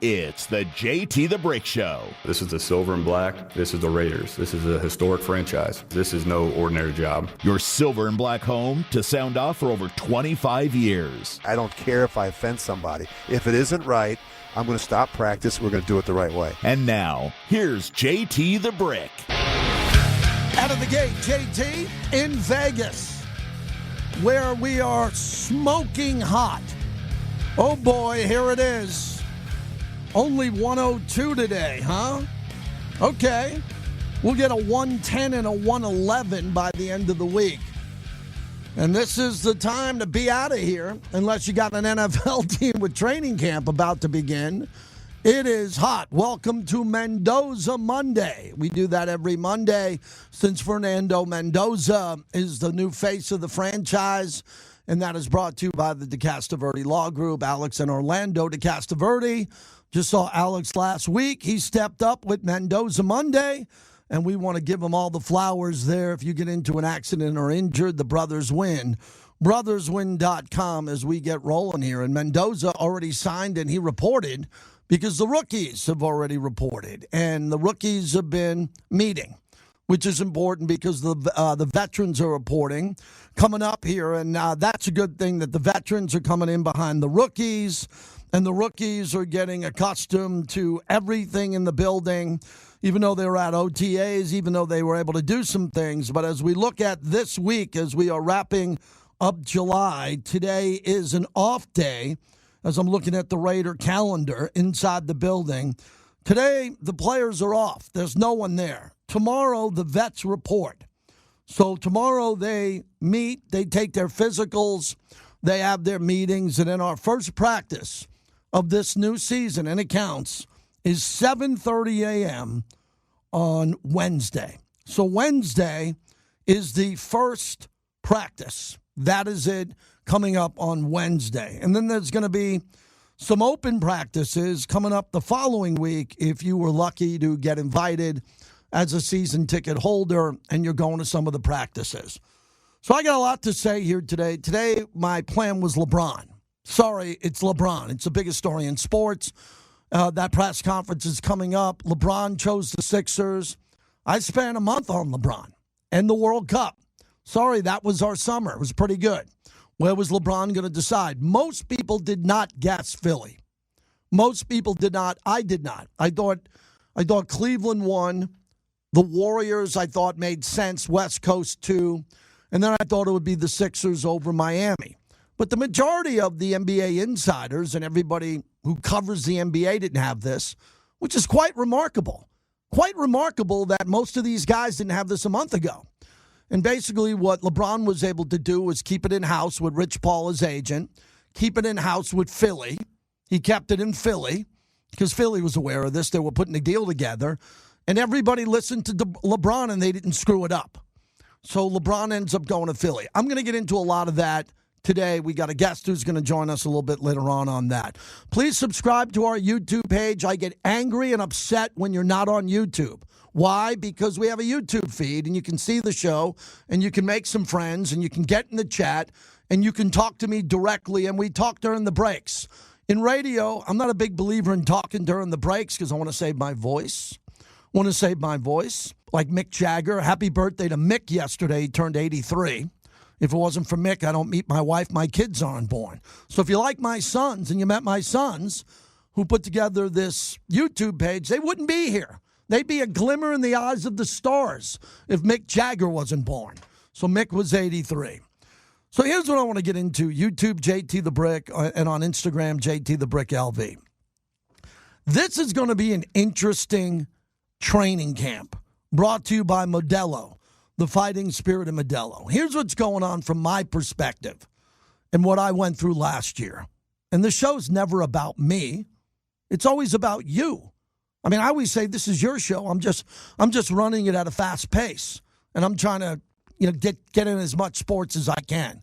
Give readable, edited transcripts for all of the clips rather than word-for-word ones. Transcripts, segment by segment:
It's the JT the Brick Show. This is the silver and black. This is the Raiders. This is a historic franchise. This is no ordinary job. Your silver and black home to sound off for over 25 years. I don't care if I offend somebody. If it isn't right, I'm going to stop practice. We're going to do it the right way. And now, here's JT the Brick. Out of the gate, JT in Vegas, where we are smoking hot. Oh boy, here it is. Only 102 today, huh? Okay. We'll get a 110 and a 111 by the end of the week. And this is the time to be out of here, unless you got an NFL team with training camp about to begin. It is hot. Welcome to Mendoza Monday. We do that every Monday since Fernando Mendoza is the new face of the franchise. And that is brought to you by the DeCastroverde Law Group, Alex and Orlando DeCastroverde. Just saw Alex last week. He stepped up with Mendoza Monday, and we want to give him all the flowers there. If you get into an accident or injured, the brothers win. Brotherswin.com as we get rolling here. And Mendoza already signed, and he reported because the rookies have already reported. And the rookies have been meeting, which is important because the veterans are reporting coming up here. And that's a good thing that the veterans are coming in behind the rookies. And the rookies are getting accustomed to everything in the building, even though they were at OTAs, even though they were able to do some things. But as we look at this week, as we are wrapping up July, today is an off day. As I'm looking at the Raider calendar inside the building, today the players are off. There's no one there. Tomorrow, the vets report. So tomorrow they meet, they take their physicals, they have their meetings, and then our first practice of this new season, and it counts, is 7:30 a.m. on Wednesday. So Wednesday is the first practice. That is it coming up on Wednesday. And then there's going to be some open practices coming up the following week if you were lucky to get invited as a season ticket holder and you're going to some of the practices. So I got a lot to say here today. Today, my plan was LeBron. Sorry, it's LeBron. It's the biggest story in sports. That press conference is coming up. LeBron chose the Sixers. I spent a month on LeBron and the World Cup. Sorry, that was our summer. It was pretty good. Where was LeBron going to decide? Most people did not guess Philly. Most people did not. I did not. I thought Cleveland won. The Warriors, I thought, made sense. West Coast, too. And then I thought it would be the Sixers over Miami. But the majority of the NBA insiders and everybody who covers the NBA didn't have this, which is quite remarkable. Quite remarkable that most of these guys didn't have this a month ago. And basically what LeBron was able to do was keep it in-house with Rich Paul, his agent, keep it in-house with Philly. He kept it in Philly because Philly was aware of this. They were putting a deal together. And everybody listened to LeBron, and they didn't screw it up. So LeBron ends up going to Philly. I'm going to get into a lot of that today. We got a guest who's going to join us a little bit later on that. Please subscribe to our YouTube page. I get angry and upset when you're not on YouTube. Why? Because we have a YouTube feed, and you can see the show, and you can make some friends, and you can get in the chat, and you can talk to me directly, and we talk during the breaks. In radio, I'm not a big believer in talking during the breaks because I want to save my voice. Like Mick Jagger. Happy birthday to Mick yesterday. He turned 83. If it wasn't for Mick, I don't meet my wife. My kids aren't born. So if you like my sons and you met my sons who put together this YouTube page, they wouldn't be here. They'd be a glimmer in the eyes of the stars if Mick Jagger wasn't born. So Mick was 83. So here's what I want to get into. YouTube, JT The Brick, and on Instagram, JT The Brick LV. This is going to be an interesting training camp brought to you by Modelo, the fighting spirit of Modelo. Here's what's going on from my perspective and what I went through last year. And the show's never about me. It's always about you. I mean, I always say this is your show. I'm just running it at a fast pace, and I'm trying to, get in as much sports as I can.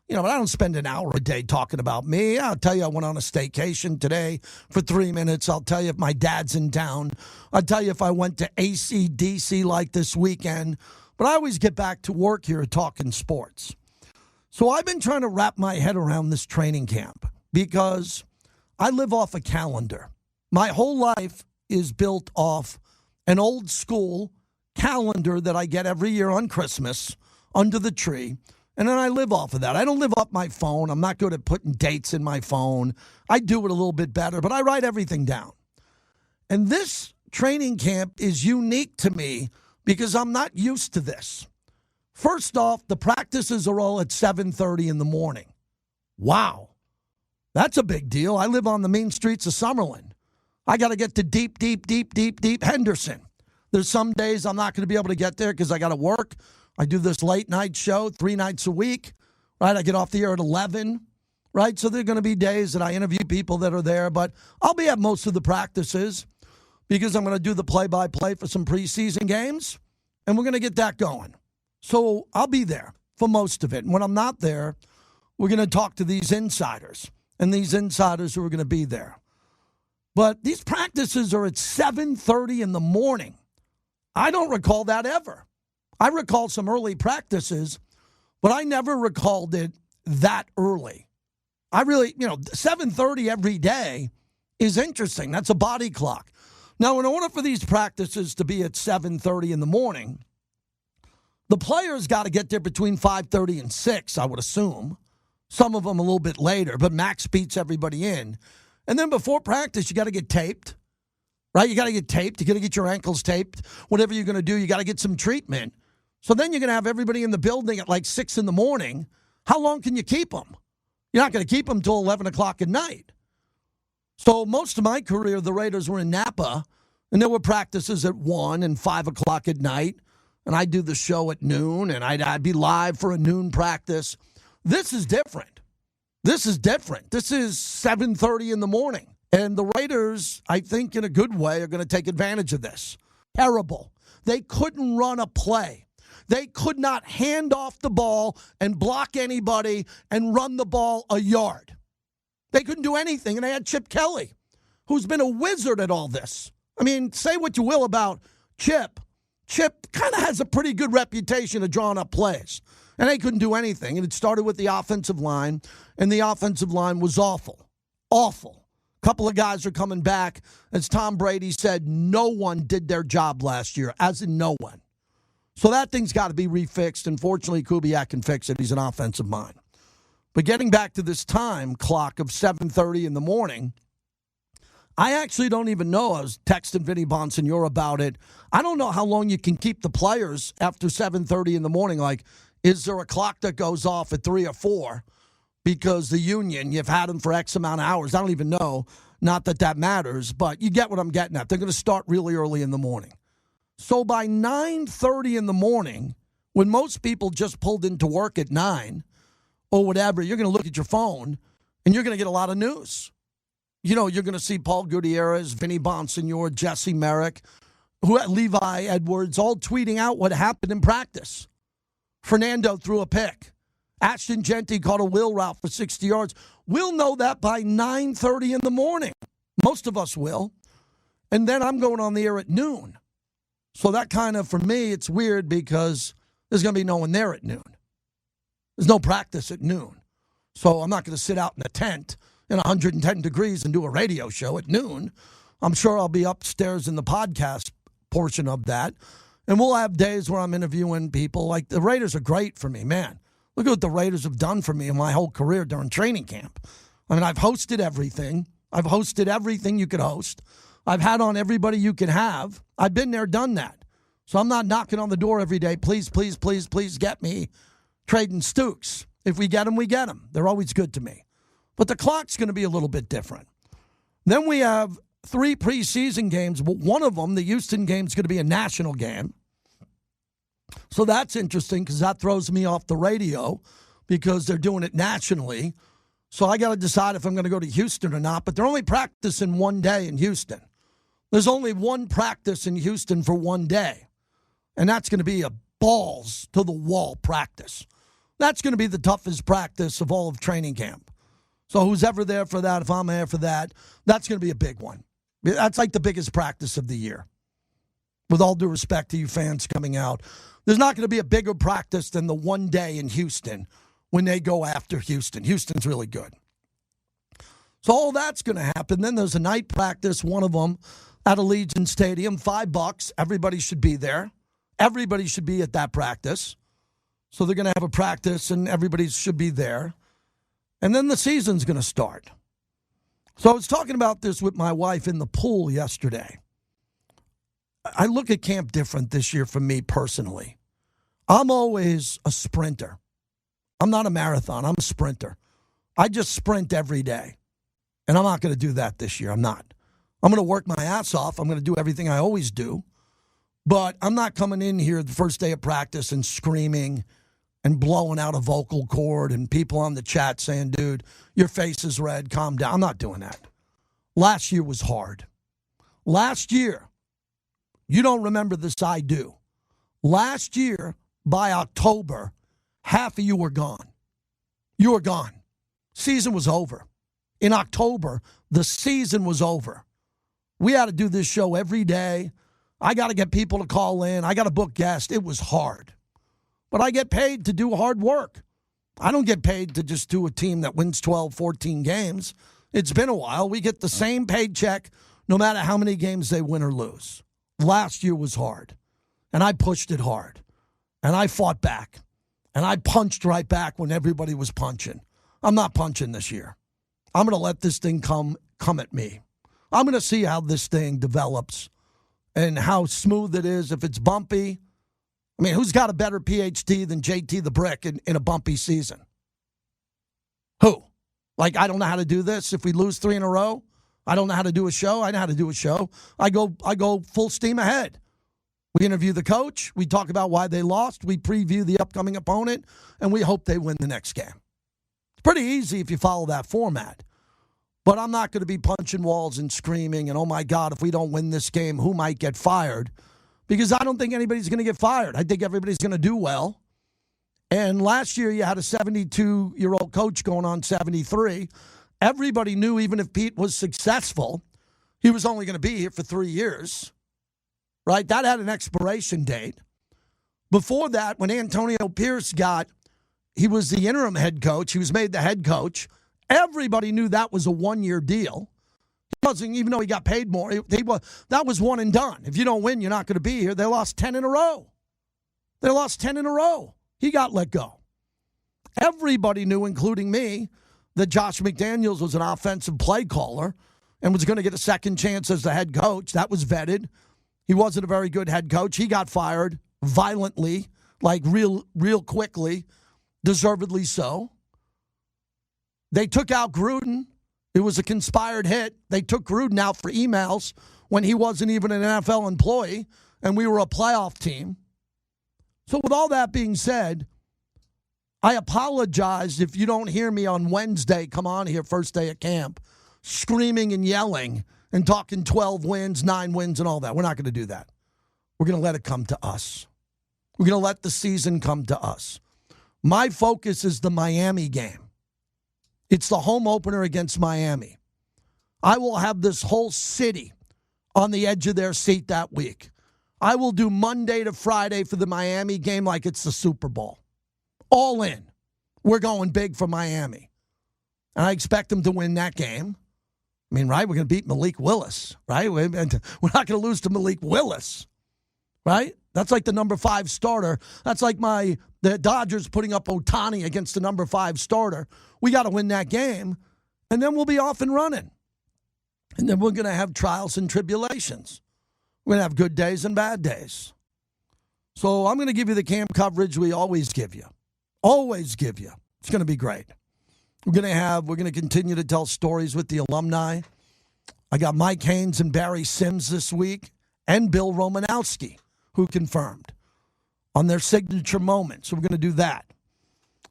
But I don't spend an hour a day talking about me. I'll tell you I went on a staycation today for 3 minutes. I'll tell you if my dad's in town. I'll tell you if I went to AC/DC like this weekend. But I always get back to work here talking sports. So I've been trying to wrap my head around this training camp because I live off a calendar. My whole life is built off an old school calendar that I get every year on Christmas under the tree. And then I live off of that. I don't live off my phone. I'm not good at putting dates in my phone. I do it a little bit better, but I write everything down. And this training camp is unique to me because I'm not used to this. First off, the practices are all at 7:30 in the morning. Wow. That's a big deal. I live on the main streets of Summerlin. I got to get to deep Henderson. There's some days I'm not going to be able to get there because I got to work. I do this late night show 3 nights a week, right? I get off the air at 11, right? So there are going to be days that I interview people that are there, but I'll be at most of the practices because I'm going to do the play-by-play for some preseason games, and we're going to get that going. So I'll be there for most of it. And when I'm not there, we're going to talk to these insiders and these insiders who are going to be there. But these practices are at 7:30 in the morning. I don't recall that ever. I recall some early practices, but I never recalled it that early. I really, 7:30 every day is interesting. That's a body clock. Now, in order for these practices to be at 7:30 in the morning, the players got to get there between 5:30 and 6, I would assume. Some of them a little bit later, but Max beats everybody in. And then before practice, you got to get taped, right? You got to get taped. You got to get your ankles taped. Whatever you're going to do, you got to get some treatment. So then you're going to have everybody in the building at like 6 in the morning. How long can you keep them? You're not going to keep them until 11 o'clock at night. So most of my career, the Raiders were in Napa, and there were practices at 1 and 5 o'clock at night. And I'd do the show at noon, and I'd be live for a noon practice. This is different. This is 7:30 in the morning. And the Raiders, I think in a good way, are going to take advantage of this. Terrible. They couldn't run a play. They could not hand off the ball and block anybody and run the ball a yard. They couldn't do anything. And they had Chip Kelly, who's been a wizard at all this. I mean, say what you will about Chip. Chip kind of has a pretty good reputation of drawing up plays. And they couldn't do anything. And it started with the offensive line, and the offensive line was awful. Awful. A couple of guys are coming back. As Tom Brady said, no one did their job last year, as in no one. So that thing's got to be refixed, and fortunately, Kubiak can fix it. He's an offensive mind. But getting back to this time clock of 7:30 in the morning, I actually don't even know. I was texting Vinny Bonsignore about it. I don't know how long you can keep the players after 7:30 in the morning. Like, is there a clock that goes off at 3 or 4? Because the union, you've had them for X amount of hours. I don't even know. Not that that matters, but you get what I'm getting at. They're going to start really early in the morning. So by 9:30 in the morning, when most people just pulled into work at 9 or whatever, you're going to look at your phone and you're going to get a lot of news. You're going to see Paul Gutierrez, Vinny Bonsignore, Jesse Merrick, Levi Edwards, all tweeting out what happened in practice. Fernando threw a pick. Ashton Genty caught a wheel route for 60 yards. We'll know that by 9:30 in the morning. Most of us will. And then I'm going on the air at noon. So that kind of, for me, it's weird because there's going to be no one there at noon. There's no practice at noon. So I'm not going to sit out in a tent in 110 degrees and do a radio show at noon. I'm sure I'll be upstairs in the podcast portion of that. And we'll have days where I'm interviewing people. Like, the Raiders are great for me, man. Look at what the Raiders have done for me in my whole career during training camp. I mean, I've hosted everything. I've hosted everything you could host. I've had on everybody you can have. I've been there, done that. So I'm not knocking on the door every day. Please, please, please, please get me Trading Stooks. If we get them, we get them. They're always good to me. But the clock's going to be a little bit different. Then we have 3 preseason games, but one of them, the Houston game, is going to be a national game. So that's interesting because that throws me off the radio because they're doing it nationally. So I got to decide if I'm going to go to Houston or not. But they're only practicing one day in Houston. There's only one practice in Houston for one day. And that's going to be a balls-to-the-wall practice. That's going to be the toughest practice of all of training camp. So who's ever there for that, if I'm there for that, that's going to be a big one. That's like the biggest practice of the year. With all due respect to you fans coming out, there's not going to be a bigger practice than the one day in Houston when they go after Houston. Houston's really good. So all that's going to happen. Then there's a night practice, one of them at Allegiant Stadium, $5. Everybody should be there. Everybody should be at that practice. So they're going to have a practice, and everybody should be there. And then the season's going to start. So I was talking about this with my wife in the pool yesterday. I look at camp different this year for me personally. I'm always a sprinter. I'm not a marathon. I'm a sprinter. I just sprint every day. And I'm not going to do that this year. I'm not. I'm going to work my ass off. I'm going to do everything I always do. But I'm not coming in here the first day of practice and screaming and blowing out a vocal cord and people on the chat saying, dude, your face is red, calm down. I'm not doing that. Last year was hard. Last year, you don't remember this, I do. Last year, by October, half of you were gone. You were gone. Season was over. In October, the season was over. We had to do this show every day. I got to get people to call in. I got to book guests. It was hard. But I get paid to do hard work. I don't get paid to just do a team that wins 12, 14 games. It's been a while. We get the same paycheck no matter how many games they win or lose. Last year was hard. And I pushed it hard. And I fought back. And I punched right back when everybody was punching. I'm not punching this year. I'm going to let this thing come at me. I'm going to see how this thing develops and how smooth it is. If it's bumpy, I mean, who's got a better PhD than JT the Brick in a bumpy season? Who? Like, I don't know how to do this. If we lose 3 in a row, I don't know how to do a show. I know how to do a show. I go full steam ahead. We interview the coach. We talk about why they lost. We preview the upcoming opponent, and we hope they win the next game. It's pretty easy if you follow that format. But I'm not going to be punching walls and screaming and, oh, my God, if we don't win this game, who might get fired? Because I don't think anybody's going to get fired. I think everybody's going to do well. And last year you had a 72-year-old coach going on 73. Everybody knew even if Pete was successful, he was only going to be here for 3 years. Right? That had an expiration date. Before that, when Antonio Pierce he was the interim head coach. He was made the head coach. Everybody knew that was a one-year deal. He wasn't, even though he got paid more, that was one and done. If you don't win, you're not going to be here. They lost 10 in a row. He got let go. Everybody knew, including me, that Josh McDaniels was an offensive play caller and was going to get a second chance as the head coach. That was vetted. He wasn't a very good head coach. He got fired violently, like real quickly, deservedly so. They took out Gruden. It was a conspired hit. They took Gruden out for emails when he wasn't even an NFL employee, and we were a playoff team. So with all that being said, I apologize if you don't hear me on Wednesday come on here first day at camp screaming and yelling and talking 12 wins, 9 wins, and all that. We're not going to do that. We're going to let it come to us. We're going to let the season come to us. My focus is the Miami game. It's the home opener against Miami. I will have this whole city on the edge of their seat that week. I will do Monday to Friday for the Miami game like it's the Super Bowl. All in. We're going big for Miami. And I expect them to win that game. I mean, right? We're going to beat Malik Willis, right? We're not going to lose to Malik Willis, right? That's like the number 5 starter. That's like the Dodgers putting up Ohtani against the number 5 starter. We got to win that game, and then we'll be off and running. And then we're going to have trials and tribulations. We're going to have good days and bad days. So I'm going to give you the camp coverage we always give you. Always give you. It's going to be great. We're going to continue to tell stories with the alumni. I got Mike Haynes and Barry Sims this week, and Bill Romanowski, who confirmed on their signature moment. So we're going to do that.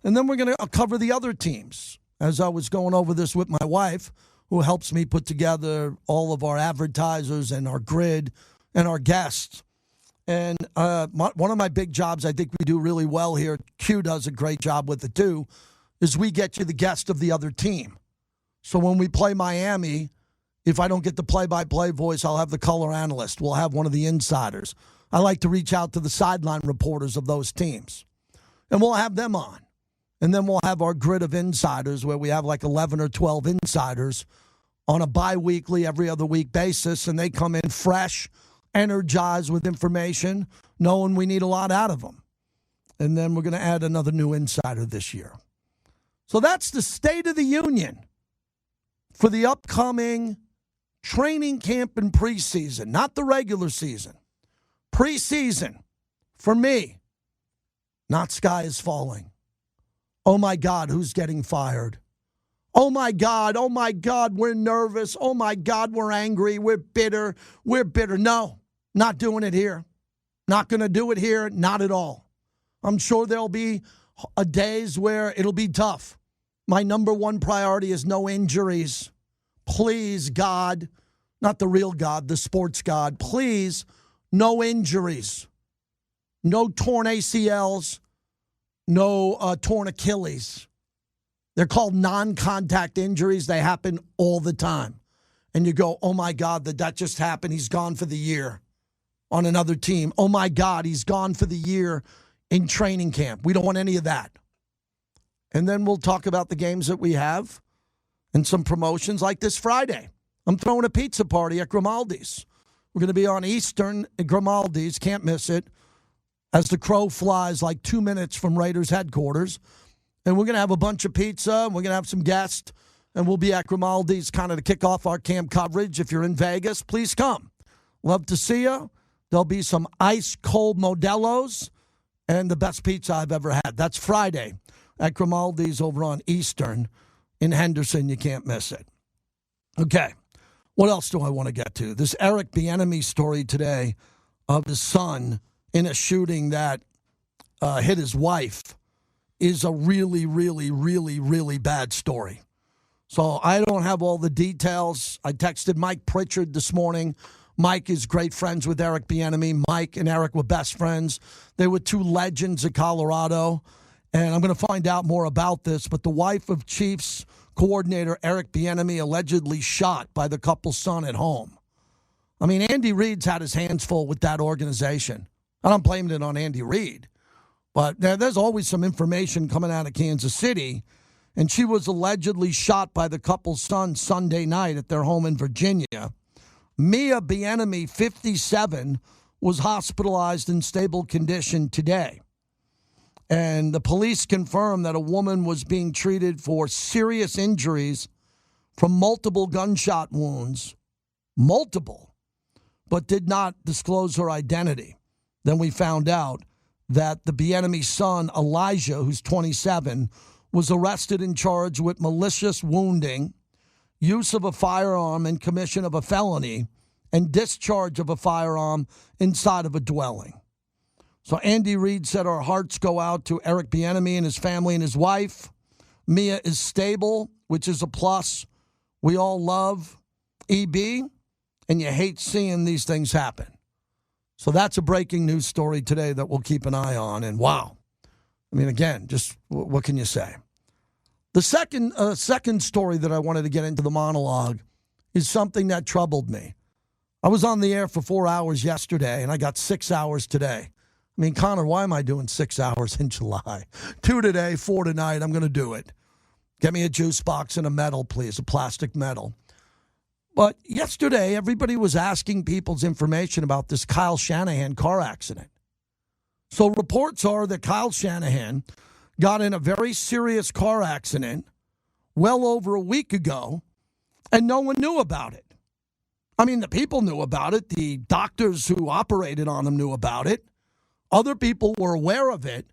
And then we're going to cover the other teams. As I was going over this with my wife, who helps me put together all of our advertisers and our grid and our guests. And one of my big jobs I think we do really well here, Q does a great job with it too, is we get you the guest of the other team. So when we play Miami, if I don't get the play-by-play voice, I'll have the color analyst. We'll have one of the insiders. I like to reach out to the sideline reporters of those teams. And we'll have them on. And then we'll have our grid of insiders where we have like 11 or 12 insiders on a bi-weekly, every other week basis. And they come in fresh, energized with information, knowing we need a lot out of them. And then we're going to add another new insider this year. So that's the State of the Union for the upcoming training camp and preseason, not the regular season. Preseason, for me, not sky is falling. Oh, my God, who's getting fired? Oh, my God, we're nervous. Oh, my God, we're angry. We're bitter. No, not doing it here. Not going to do it here, not at all. I'm sure there'll be days where it'll be tough. My number one priority is no injuries. Please, God, not the real God, the sports God, please, no injuries. No torn ACLs, no torn Achilles. They're called non-contact injuries. They happen all the time. And you go, oh, my God, that just happened. He's gone for the year on another team. Oh, my God, he's gone for the year in training camp. We don't want any of that. And then we'll talk about the games that we have and some promotions like this Friday. I'm throwing a pizza party at Grimaldi's. We're going to be on Eastern at Grimaldi's. Can't miss it. As the crow flies like 2 minutes from Raiders headquarters. And we're going to have a bunch of pizza. And we're going to have some guests. And we'll be at Grimaldi's kind of to kick off our camp coverage. If you're in Vegas, please come. Love to see you. There'll be some ice-cold Modelo's and the best pizza I've ever had. That's Friday at Grimaldi's over on Eastern in Henderson. You can't miss it. Okay, what else do I want to get to? This Eric Bieniemy story today of his son in a shooting that hit his wife is a really, really, really, really bad story. So I don't have all the details. I texted Mike Pritchard this morning. Mike is great friends with Eric Bieniemy. Mike and Eric were best friends. They were two legends of Colorado. And I'm going to find out more about this. But the wife of Chiefs coordinator Eric Bieniemy allegedly shot by the couple's son at home. I mean, Andy Reid's had his hands full with that organization. I'm not blaming it on Andy Reid. But there's always some information coming out of Kansas City. And she was allegedly shot by the couple's son Sunday night at their home in Virginia. Mia Bieniemy, 57, was hospitalized in stable condition today. And the police confirmed that a woman was being treated for serious injuries from multiple gunshot wounds, but did not disclose her identity. Then we found out that the Bieniemy son, Elijah, who's 27, was arrested and charged with malicious wounding, use of a firearm and commission of a felony, and discharge of a firearm inside of a dwelling. So Andy Reid said our hearts go out to Eric Bieniemy and his family and his wife. Mia is stable, which is a plus. We all love EB, and you hate seeing these things happen. So that's a breaking news story today that we'll keep an eye on. And wow, I mean, again, just what can you say? The second story that I wanted to get into the monologue is something that troubled me. I was on the air for 4 hours yesterday, and I got 6 hours today. I mean, Connor, why am I doing 6 hours in July? 2 today, 4 tonight. I'm going to do it. Get me a juice box and a medal, please, a plastic medal. But yesterday, everybody was asking people's information about this Kyle Shanahan car accident. So reports are that Kyle Shanahan got in a very serious car accident well over a week ago, and no one knew about it. I mean, the people knew about it. The doctors who operated on him knew about it. Other people were aware of it,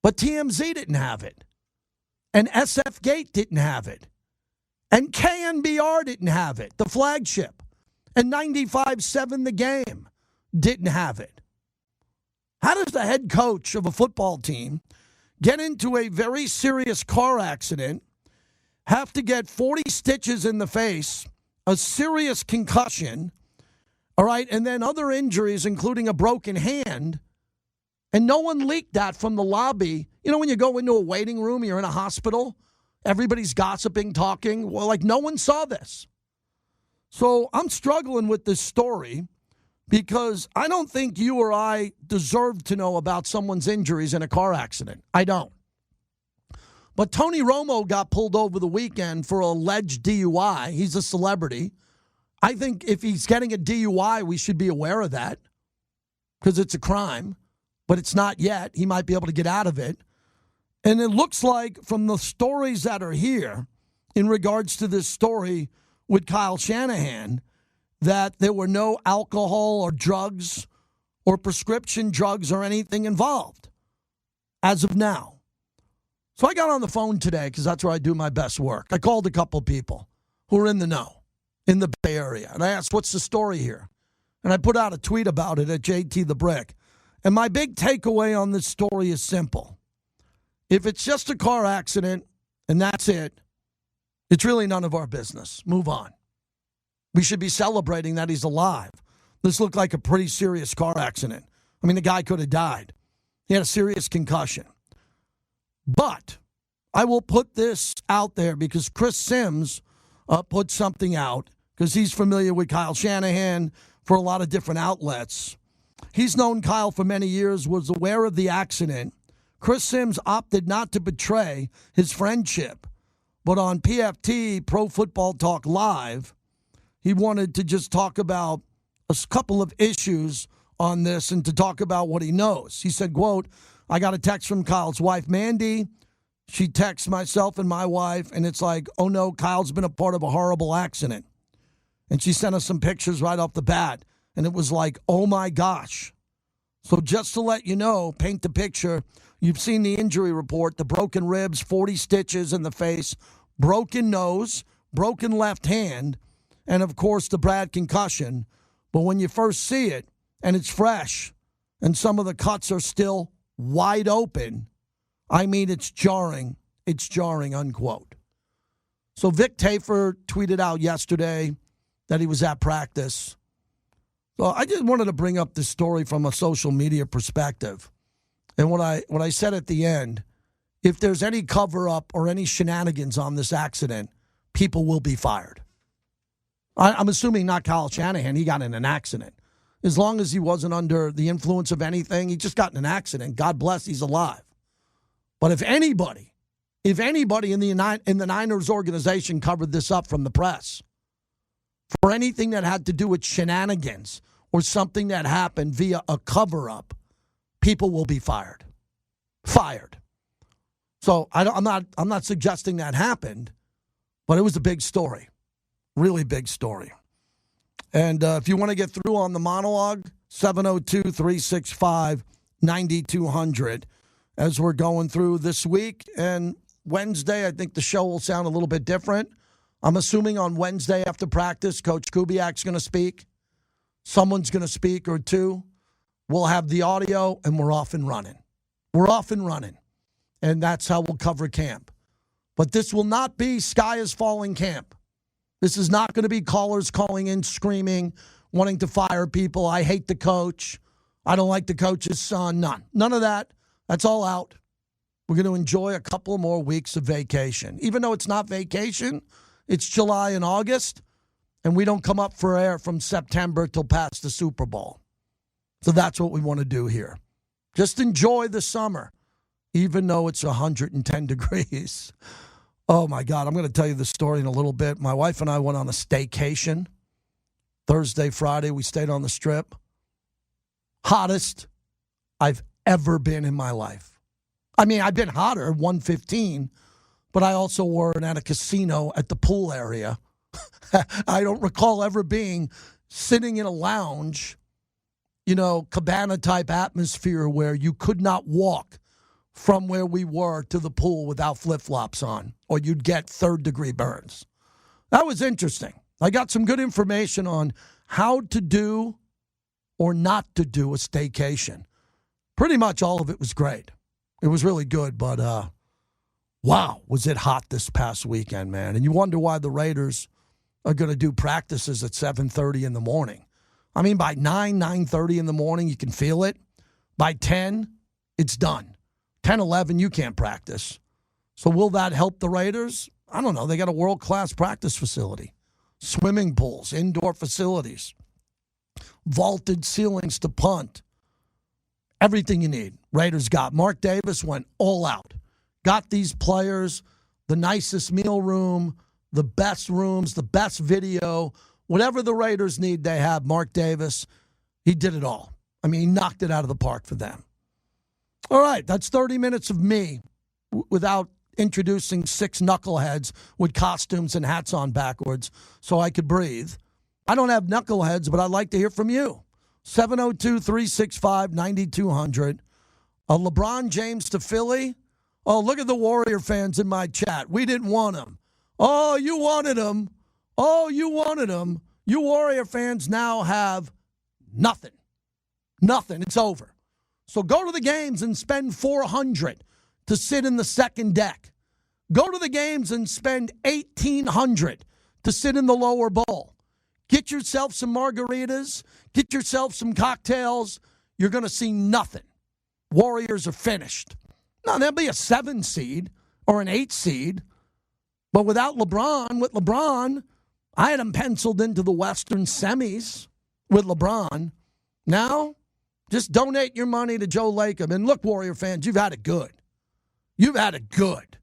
but TMZ didn't have it. And SF Gate didn't have it. And KNBR didn't have it, the flagship. And 95.7 The Game didn't have it. How does the head coach of a football team get into a very serious car accident, have to get 40 stitches in the face, a serious concussion, all right, and then other injuries, including a broken hand, and no one leaked that from the lobby? You know, when you go into a waiting room, you're in a hospital, everybody's gossiping, talking. Well, like, no one saw this. So I'm struggling with this story because I don't think you or I deserve to know about someone's injuries in a car accident. I don't. But Tony Romo got pulled over the weekend for alleged DUI. He's a celebrity. I think if he's getting a DUI, we should be aware of that because it's a crime, but it's not yet. He might be able to get out of it. And it looks like from the stories that are here in regards to this story with Kyle Shanahan that there were no alcohol or drugs or prescription drugs or anything involved as of now. So I got on the phone today because that's where I do my best work. I called a couple people who are in the know in the Bay Area. And I asked, what's the story here? And I put out a tweet about it at JT the Brick. And my big takeaway on this story is simple. If it's just a car accident and that's it, it's really none of our business. Move on. We should be celebrating that he's alive. This looked like a pretty serious car accident. I mean, the guy could have died. He had a serious concussion. But I will put this out there because Chris Sims put something out because he's familiar with Kyle Shanahan for a lot of different outlets. He's known Kyle for many years, was aware of the accident. Chris Sims opted not to betray his friendship. But on PFT, Pro Football Talk Live, he wanted to just talk about a couple of issues on this and to talk about what he knows. He said, quote, I got a text from Kyle's wife, Mandy. She texts myself and my wife, and it's like, oh, no, Kyle's been a part of a horrible accident. And she sent us some pictures right off the bat, and it was like, oh, my gosh. So just to let you know, paint the picture, you've seen the injury report, the broken ribs, 40 stitches in the face, broken nose, broken left hand, and, of course, the bad concussion. But when you first see it, and it's fresh, and some of the cuts are still wide open, I mean, it's jarring, unquote. So Vic Tafer tweeted out yesterday that he was at practice. So I just wanted to bring up this story from a social media perspective. And what I said at the end, if there's any cover-up or any shenanigans on this accident, people will be fired. I'm assuming not Kyle Shanahan. He got in an accident. As long as he wasn't under the influence of anything, he just got in an accident. God bless, he's alive. But if anybody in the Niners organization covered this up from the press for anything that had to do with shenanigans or something that happened via a cover-up, people will be fired. Fired. So I'm not suggesting that happened, but it was a big story. Really big story. And if you want to get through on the monologue, 702-365-9200 as we're going through this week. And Wednesday, I think the show will sound a little bit different. I'm assuming on Wednesday after practice, Coach Kubiak's going to speak. Someone's going to speak or two. We'll have the audio, and we're off and running. We're off and running. And that's how we'll cover camp. But this will not be sky is falling camp. This is not going to be callers calling in, screaming, wanting to fire people. I hate the coach. I don't like the coach's son. None of that. That's all out. We're going to enjoy a couple more weeks of vacation. Even though it's not vacation, it's July and August, and we don't come up for air from September till past the Super Bowl. So that's what we want to do here. Just enjoy the summer, even though it's 110 degrees. Oh, my God. I'm going to tell you the story in a little bit. My wife and I went on a staycation. Thursday, Friday, we stayed on the Strip. Hottest I've ever been in my life. I mean, I've been hotter, 115, but I also weren't at a casino at the pool area. I don't recall ever being sitting in a lounge, cabana-type atmosphere where you could not walk from where we were to the pool without flip-flops on, or you'd get third-degree burns. That was interesting. I got some good information on how to do or not to do a staycation. Pretty much all of it was great. It was really good, but wow, was it hot this past weekend, man. And you wonder why the Raiders are going to do practices at 7:30 in the morning. I mean, by 9:30 in the morning, you can feel it. By 10, it's done. 10, 11, you can't practice. So will that help the Raiders? I don't know. They got a world-class practice facility, swimming pools, indoor facilities, vaulted ceilings to punt. Everything you need. Raiders got. Mark Davis went all out. got these players the nicest meal room, the best rooms, the best video, whatever the Raiders need, they have. Mark Davis, he did it all. I mean, he knocked it out of the park for them. All right, that's 30 minutes of me without introducing 6 knuckleheads with costumes and hats on backwards so I could breathe. I don't have knuckleheads, but I'd like to hear from you. 702-365-9200. LeBron James to Philly. Oh, look at the Warrior fans in my chat. We didn't want him. Oh, you wanted him. Oh, you wanted him. You Warrior fans now have nothing. Nothing. It's over. So go to the games and spend $400 to sit in the second deck. Go to the games and spend $1,800 to sit in the lower bowl. Get yourself some margaritas. Get yourself some cocktails. You're going to see nothing. Warriors are finished. Now, there'll be a 7 seed or an 8 seed. But without LeBron, with LeBron, I had him penciled into the Western semis with LeBron. Now, just donate your money to Joe Lacob. And look, Warrior fans, you've had it good. You've had it good.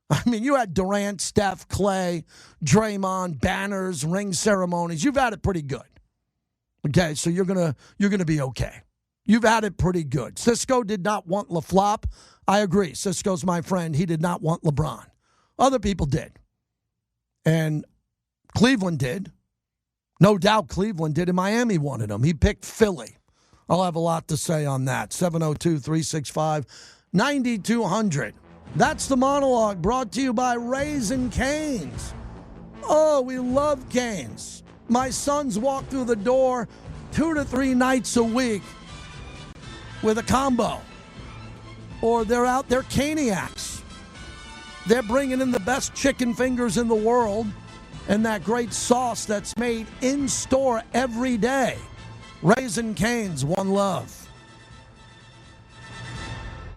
I mean, you had Durant, Steph, Clay, Draymond, banners, ring ceremonies. You've had it pretty good. Okay, so you're gonna be okay. You've had it pretty good. Cisco did not want LaFlop. I agree. Cisco's my friend. He did not want LeBron. Other people did. And Cleveland did. No doubt Cleveland did, and Miami wanted him. He picked Philly. I'll have a lot to say on that. 702-365-9200. That's the monologue brought to you by Raising Cane's. Oh, we love Cane's. My sons walk through the door 2 to 3 nights a week with a combo. Or they're out there caniacs. They're bringing in the best chicken fingers in the world and that great sauce that's made in store every day. Raising Cane's, one love.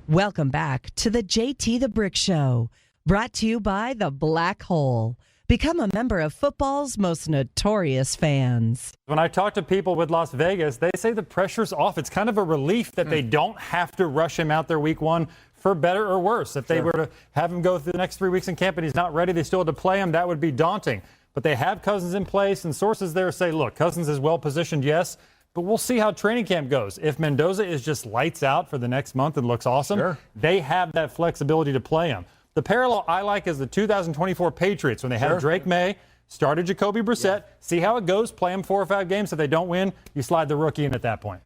Welcome back to the JT the Brick Show, brought to you by The Black Hole. Become a member of football's most notorious fans. When I talk to people with Las Vegas, they say the pressure's off. It's kind of a relief that they don't have to rush him out there week 1 for better or worse. If they were to have him go through the next 3 weeks in camp and he's not ready, they still had to play him, that would be daunting. But they have Cousins in place, and sources there say, look, Cousins is well positioned, yes, but we'll see how training camp goes. If Mendoza is just lights out for the next month and looks awesome, they have that flexibility to play him. The parallel I like is the 2024 Patriots when they had Drake May, started Jacoby Brissett, see how it goes, play him 4 or 5 games. If they don't win, you slide the rookie in at that point.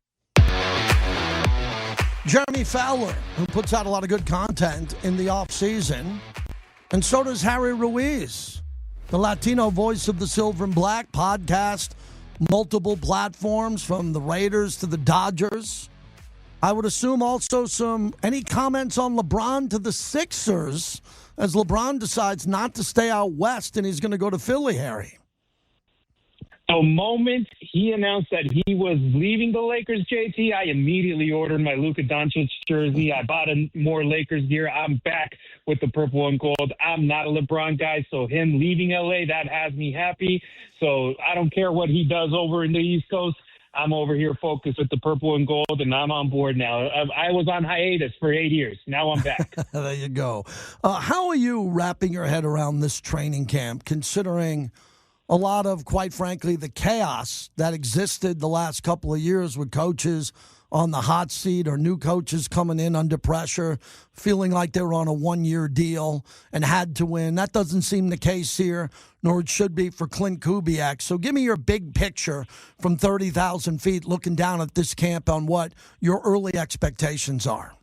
Jeremy Fowler, who puts out a lot of good content in the offseason, and so does Harry Ruiz, the Latino voice of the Silver and Black podcast, multiple platforms from the Raiders to the Dodgers. I would assume also any comments on LeBron to the Sixers as LeBron decides not to stay out west and he's going to go to Philly, Harry. The moment he announced that he was leaving the Lakers, JT, I immediately ordered my Luka Doncic jersey. I bought more Lakers gear. I'm back with the purple and gold. I'm not a LeBron guy, so him leaving LA, that has me happy. So I don't care what he does over in the East Coast. I'm over here focused with the purple and gold, and I'm on board now. I was on hiatus for 8 years. Now I'm back. There you go. How are you wrapping your head around this training camp, considering a lot of, quite frankly, the chaos that existed the last couple of years with coaches on the hot seat or new coaches coming in under pressure, feeling like they were on a 1-year deal and had to win? That doesn't seem the case here, nor it should be for Clint Kubiak. So give me your big picture from 30,000 feet looking down at this camp on what your early expectations are.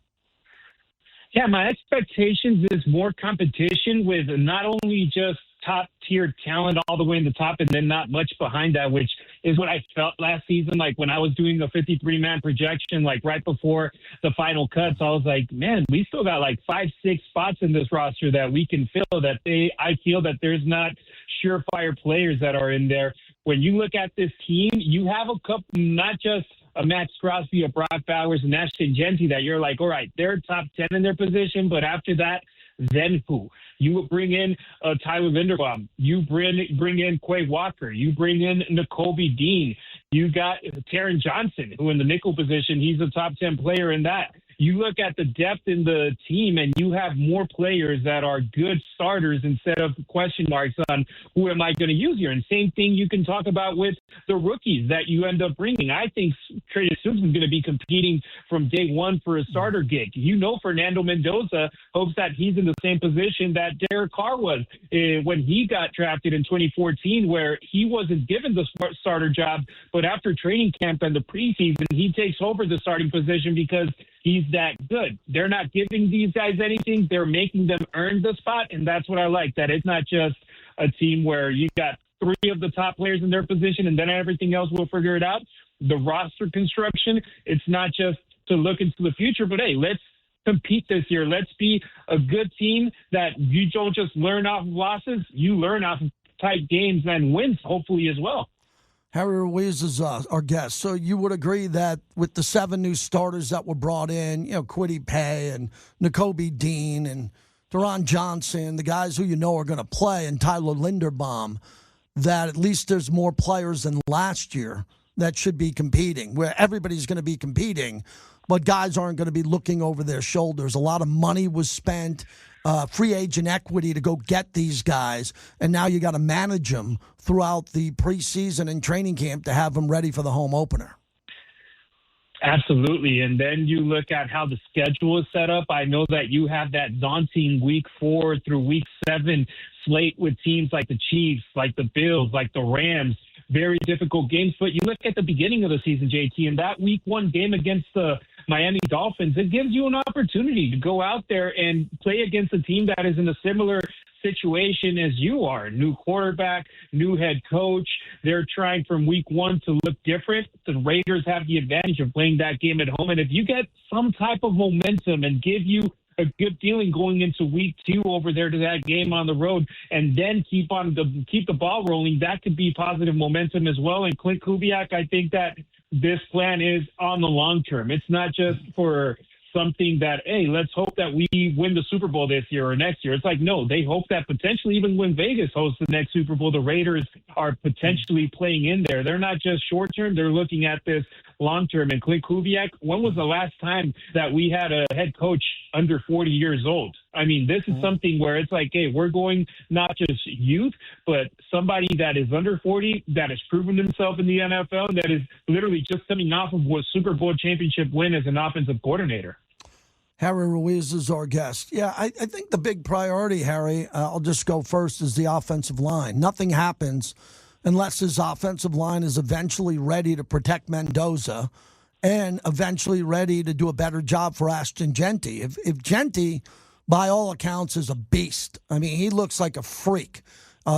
Yeah, my expectations is more competition with not only just top-tier talent all the way in the top and then not much behind that, which is what I felt last season. Like when I was doing a 53-man projection, like right before the final cuts, I was like, man, we still got like 5-6 spots in this roster that we can fill that I feel that there's not surefire players that are in there. When you look at this team, you have a couple, not just a Max Crosby, a Brock Bowers, and Ashton Genty that you're like, all right, they're top 10 in their position, but after that, then who? You bring in Tyler Linderbaum. You bring in Quay Walker. You bring in Nakobe Dean. You got Taron Johnson, who in the nickel position, he's a top 10 player in that. you look at the depth in the team and you have more players that are good starters instead of question marks on who am I going to use here. And same thing you can talk about with the rookies that you end up bringing. I think Trey Stoops is going to be competing from day one for a starter gig. You know, Fernando Mendoza hopes that he's in the same position that Derek Carr was when he got drafted in 2014, where he wasn't given the starter job, but after training camp and the preseason, he takes over the starting position because he's that good. They're not giving these guys anything. They're making them earn the spot, and that's what I like, that it's not just a team where you got three of the top players in their position and then everything else will figure it out. The roster construction, it's not just to look into the future, but, hey, let's compete this year. Let's be a good team that you don't just learn off of losses. You learn off of tight games and wins, hopefully, as well. Harry Ruiz is our guest. So you would agree that with the 7 new starters that were brought in, Kwity Paye and Nakobe Dean and Deron Johnson, the guys who are going to play, and Tyler Linderbaum, that at least there's more players than last year that should be competing, where everybody's going to be competing, but guys aren't going to be looking over their shoulders. A lot of money was spent, free agent equity to go get these guys, and now you got to manage them throughout the preseason and training camp to have them ready for the home opener. Absolutely. And then you look at how the schedule is set up. I know that you have that daunting week 4 through week 7 slate with teams like the Chiefs, like the Bills, like the Rams. Very difficult games. But you look at the beginning of the season, JT, and that week 1 game against the Miami Dolphins, it gives you an opportunity to go out there and play against a team that is in a similar situation as you are. New quarterback, new head coach. They're trying from week 1 to look different. The Raiders have the advantage of playing that game at home. And if you get some type of momentum and give you a good feeling going into week 2 over there to that game on the road, and then keep the ball rolling, that could be positive momentum as well. And Clint Kubiak, I think that this plan is on the long term. It's not just for something that, hey, let's hope that we win the Super Bowl this year or next year. It's like, no, they hope that potentially even when Vegas hosts the next Super Bowl, the Raiders are potentially playing in there. They're not just short term. They're looking at this long term. And Clint Kubiak, when was the last time that we had a head coach under 40 years old? I mean, this is something where it's like, hey, we're going not just youth, but somebody that is under 40, that has proven himself in the NFL, that is literally just coming off of a Super Bowl championship win as an offensive coordinator. Harry Ruiz is our guest. Yeah, I think the big priority, Harry, I'll just go first, is the offensive line. Nothing happens unless his offensive line is eventually ready to protect Mendoza and eventually ready to do a better job for Ashton Jeanty. If Jeanty, by all accounts, is a beast. I mean, he looks like a freak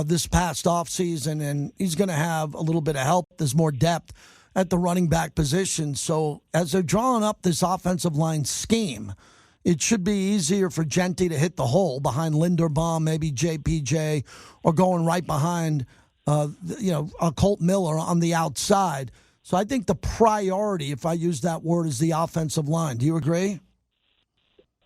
this past offseason, and he's going to have a little bit of help. There's more depth at the running back position. So as they're drawing up this offensive line scheme, it should be easier for Jeanty to hit the hole behind Linderbaum, maybe JPJ, or going right behind, a Colt Miller on the outside. So I think the priority, if I use that word, is the offensive line. Do you agree?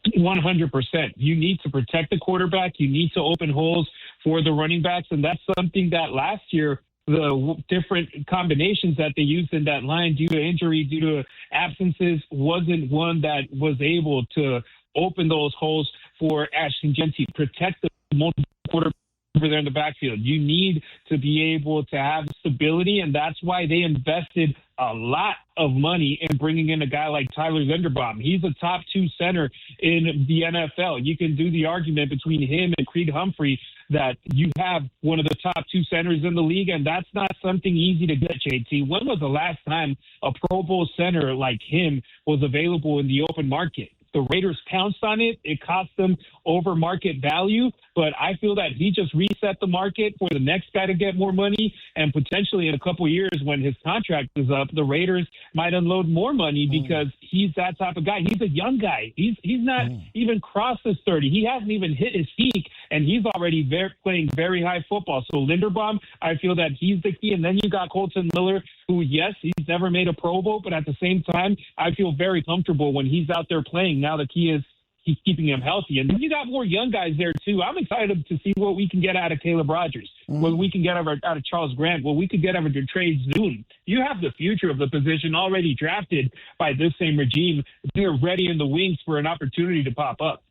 100%. You need to protect the quarterback. You need to open holes for the running backs. And that's something that last year, the different combinations that they used in that line due to injury, due to absences, wasn't one that was able to open those holes for Ashton Jeanty, protect the multiple quarterbacks over there in the backfield. You need to be able to have stability, and that's why they invested a lot of money in bringing in a guy like Tyler Linderbaum. He's a top 2 center in the NFL. You can do the argument between him and Creed Humphrey that you have one of the top 2 centers in the league, and that's not something easy to get, JT. When was the last time a Pro Bowl center like him was available in the open market? The Raiders pounced on it. It cost them over market value, but I feel that he just reset the market for the next guy to get more money, and potentially in a couple of years when his contract is up, the Raiders might unload more money because he's that type of guy. He's a young guy. He's not even crossed his 30. He hasn't even hit his peak, and he's already playing very high football. So Linderbaum, I feel that he's the key. And then you got Colton Miller, who, yes, he's never made a Pro Bowl, but at the same time, I feel very comfortable when he's out there playing. Now the key is he's keeping him healthy. And then you got more young guys there, too. I'm excited to see what we can get out of Caleb Rogers, what we can get out of Charles Grant, what we could get out of Trey Zoon. You have the future of the position already drafted by this same regime. They're ready in the wings for an opportunity to pop up.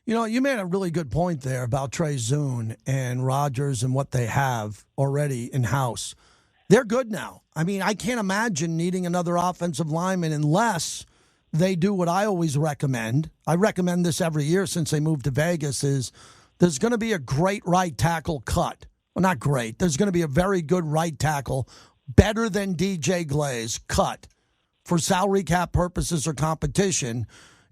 You know, you made a really good point there about Trey Zoon and Rodgers and what they have already in-house. They're good now. I mean, I can't imagine needing another offensive lineman unless they do what I always recommend. I recommend this every year since they moved to Vegas, is there's going to be a great right tackle cut. Well, not great. There's going to be a very good right tackle, better than DJ Glaze, cut for salary cap purposes or competition.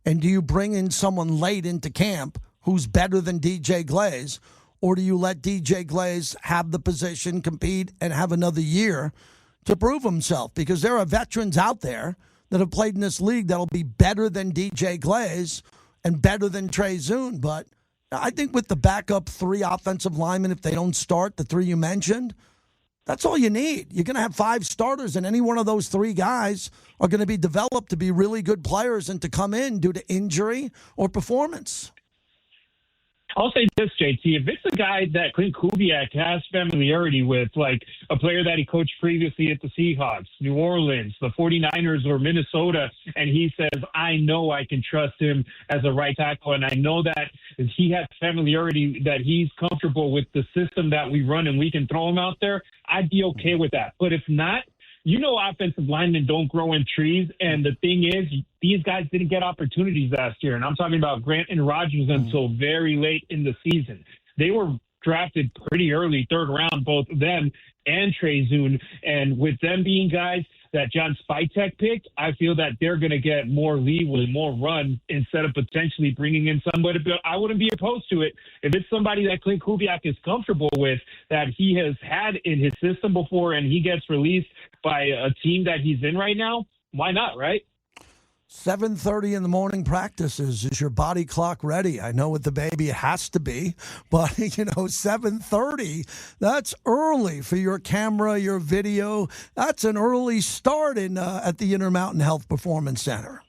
And do you bring in someone late into camp who's better than DJ Glaze, or do you let DJ Glaze have the position, compete, and have another year to prove himself? Because there are veterans out there that have played in this league that'll be better than DJ Glaze and better than Trey Zoon. But I think with the backup 3 offensive linemen, if they don't start, the 3 you mentioned, that's all you need. You're going to have 5 starters, and any one of those 3 guys are going to be developed to be really good players and to come in due to injury or performance. I'll say this, JT. If it's a guy that Clint Kubiak has familiarity with, like a player that he coached previously at the Seahawks, New Orleans, the 49ers, or Minnesota, and he says, I know I can trust him as a right tackle, and I know that he has familiarity, that he's comfortable with the system that we run and we can throw him out there, I'd be okay with that. But if not, you know, offensive linemen don't grow in trees. And the thing is, these guys didn't get opportunities last year. And I'm talking about Grant and Rodgers until very late in the season. They were drafted pretty early, 3rd round, both them and Trey Zoon. And with them being guys that John Spytek picked, I feel that they're going to get more leeway, more run, instead of potentially bringing in somebody. But I wouldn't be opposed to it if it's somebody that Clint Kubiak is comfortable with, that he has had in his system before, and he gets released by a team that he's in right now. Why not, right? 7:30 in the morning practices. Is your body clock ready? I know with the baby it has to be, but 7:30, that's early for your camera, your video. That's an early start at the Intermountain Health Performance Center.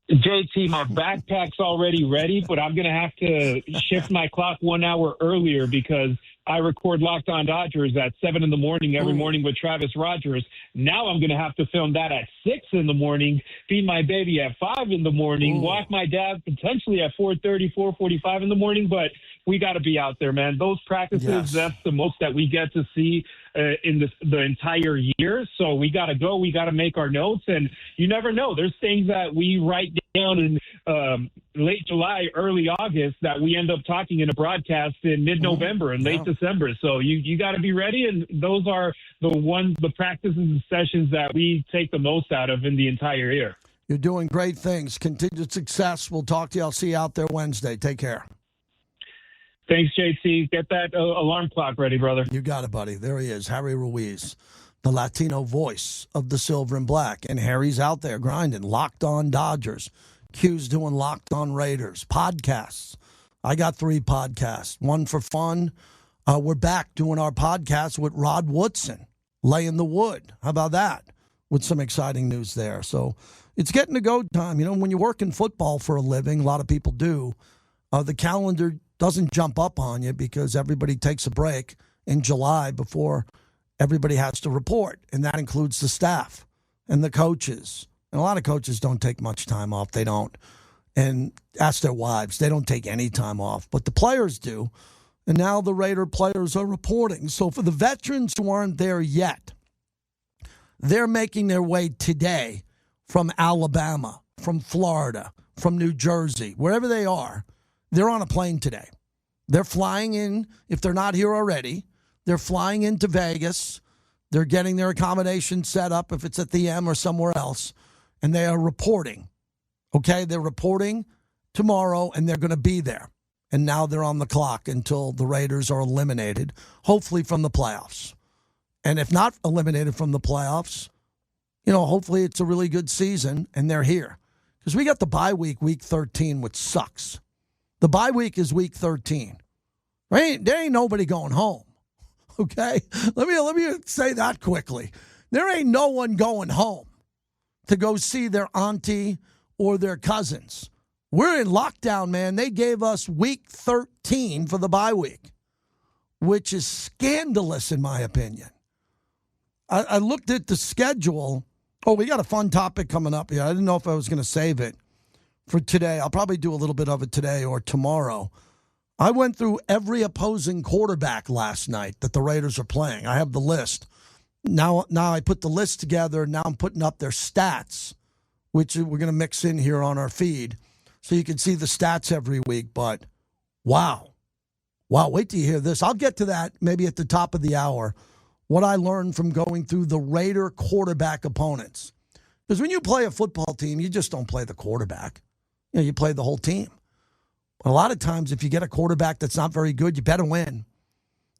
JT, my backpack's already ready, but I'm going to have to shift my clock 1 hour earlier because I record Locked On Dodgers at 7 in the morning every morning with Travis Rogers. Now I'm going to have to film that at 6 in the morning, feed my baby at 5 in the morning, walk my dad potentially at 4:30, 4:45 in the morning. But we got to be out there, man. Those practices, That's the most that we get to see in the entire year. So we got to go. We got to make our notes. And you never know. There's things that we write down in late July, early August that we end up talking in a broadcast in mid-November and late December. So you got to be ready. And those are the practices and sessions that we take the most out of in the entire year. You're doing great things. Continued success. We'll talk to you. I'll see you out there Wednesday. Take care. Thanks, JT. Get that alarm clock ready, brother. You got it, buddy. There he is, Harry Ruiz, the Latino voice of the Silver and Black. And Harry's out there grinding. Locked On Dodgers. Q's doing Locked On Raiders. Podcasts. I got 3 podcasts. One for fun. We're back doing our podcast with Rod Woodson, laying the wood. How about that? With some exciting news there. So it's getting to go time. When you work in football for a living, a lot of people do, the calendar doesn't jump up on you because everybody takes a break in July before everybody has to report. And that includes the staff and the coaches. And a lot of coaches don't take much time off. They don't. And ask their wives. They don't take any time off. But the players do. And now the Raider players are reporting. So for the veterans who aren't there yet, they're making their way today from Alabama, from Florida, from New Jersey, wherever they are. They're on a plane today. They're flying in, if they're not here already, they're flying into Vegas. They're getting their accommodation set up if it's at the M or somewhere else. And they are reporting. Okay, they're reporting tomorrow, and they're going to be there. And now they're on the clock until the Raiders are eliminated, hopefully from the playoffs. And if not eliminated from the playoffs, hopefully it's a really good season, and they're here. Because we got the bye week, week 13, which sucks. The bye week is week 13. There ain't nobody going home. Okay? Let me say that quickly. There ain't no one going home to go see their auntie or their cousins We're in lockdown, man. They gave us week 13 for the bye week, which is scandalous in my opinion. I looked at the schedule. Oh, we got a fun topic coming up here. I didn't know if I was going to save it for today. I'll probably do a little bit of it today or tomorrow. I went through every opposing quarterback last night that the Raiders are playing. I have the list. Now I put the list together. Now I'm putting up their stats, which we're going to mix in here on our feed so you can see the stats every week. But wow, wait till you hear this. I'll get to that maybe at the top of the hour, what I learned from going through the Raider quarterback opponents. Because when you play a football team, you just don't play the quarterback. You play the whole team. A lot of times, if you get a quarterback that's not very good, you better win.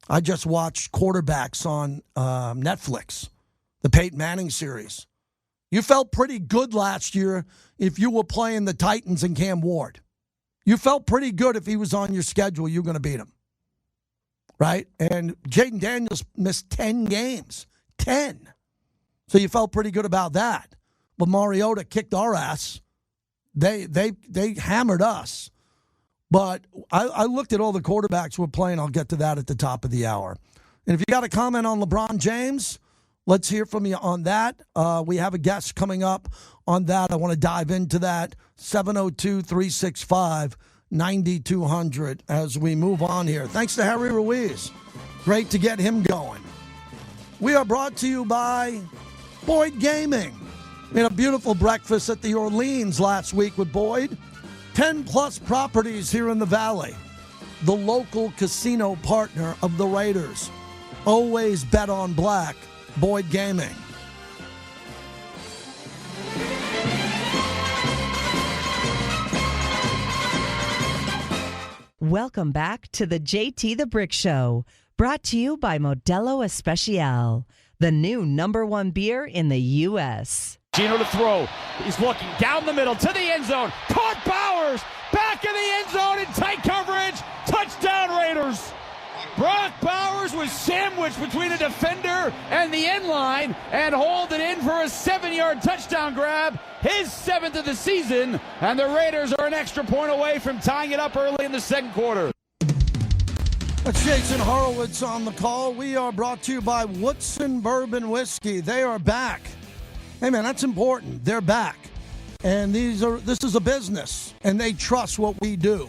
I just watched quarterbacks on Netflix, the Peyton Manning series. You felt pretty good last year if you were playing the Titans and Cam Ward. You felt pretty good if he was on your schedule, you're going to beat him. Right? And Jaden Daniels missed 10 games. 10. So you felt pretty good about that. But Mariota kicked our ass. They hammered us. But I looked at all the quarterbacks we're playing. I'll get to that at the top of the hour. And if you got a comment on LeBron James, let's hear from you on that. We have a guest coming up on that. I want to dive into that. 702-365-9200 as we move on here. Thanks to Harry Ruiz. Great to get him going. We are brought to you by Boyd Gaming. We had a beautiful breakfast at the Orleans last week with Boyd. 10-plus properties here in the Valley. The local casino partner of the Raiders. Always bet on black. Boyd Gaming. Welcome back to the JT the Brick Show, brought to you by Modelo Especial, the new #1 beer in the U.S. Gino to throw. He's looking down the middle to the end zone. Caught Bowers. Back in the end zone in tight coverage. Touchdown Raiders. Brock Bowers was sandwiched between a defender and the end line and hauled it in for a 7-yard touchdown grab. His 7th of the season. And the Raiders are an extra point away from tying it up early in the second quarter. That's Jason Horowitz on the call. We are brought to you by Woodson Bourbon Whiskey. They are back. Hey, man, that's important. They're back. And this is a business, and they trust what we do.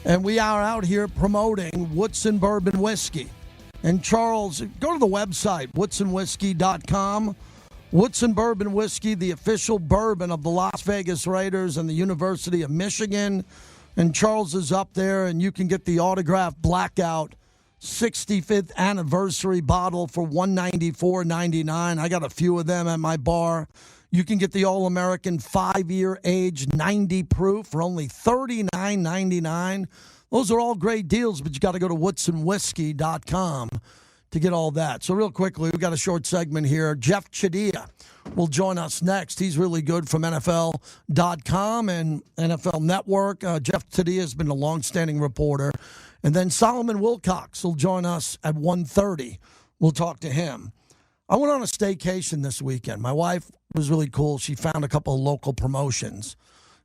And we are out here promoting Woodson Bourbon Whiskey. And Charles, go to the website, woodsonwhiskey.com. Woodson Bourbon Whiskey, the official bourbon of the Las Vegas Raiders and the University of Michigan. And Charles is up there, and you can get the autographed Blackout 65th anniversary bottle for $194.99. I got a few of them at my bar. You can get the All-American 5-year age 90 proof for only $39.99. Those are all great deals, but you got to go to woodsonwhiskey.com to get all that. So real quickly, we got a short segment here. Jeffri Chadiha will join us next. He's really good from NFL.com and NFL Network. Jeffri Chadiha has been a longstanding reporter. And then Solomon Wilcots will join us at 1:30. We'll talk to him. I went on a staycation this weekend. My wife was really cool. She found a couple of local promotions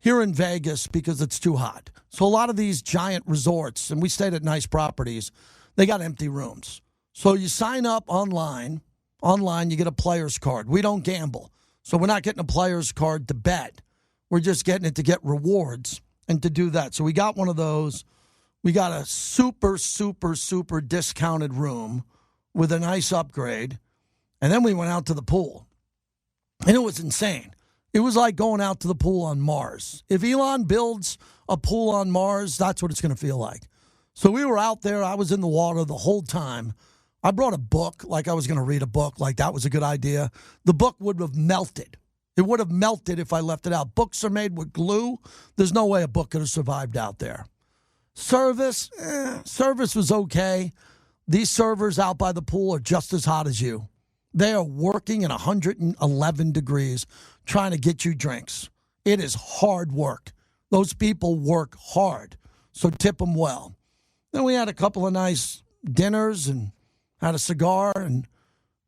here in Vegas because it's too hot. So a lot of these giant resorts, and we stayed at nice properties, they got empty rooms. So you sign up online. Online, you get a player's card. We don't gamble. So we're not getting a player's card to bet. We're just getting it to get rewards and to do that. So we got one of those. We got a super, super, super discounted room with a nice upgrade. And then we went out to the pool. And it was insane. It was like going out to the pool on Mars. If Elon builds a pool on Mars, that's what it's going to feel like. So we were out there. I was in the water the whole time. I brought a book, like I was going to read a book, like that was a good idea. The book would have melted. It would have melted if I left it out. Books are made with glue. There's no way a book could have survived out there. Service was okay. These servers out by the pool are just as hot as you. They are working at 111 degrees trying to get you drinks. It is hard work. Those people work hard, so tip them well. Then we had a couple of nice dinners and had a cigar, and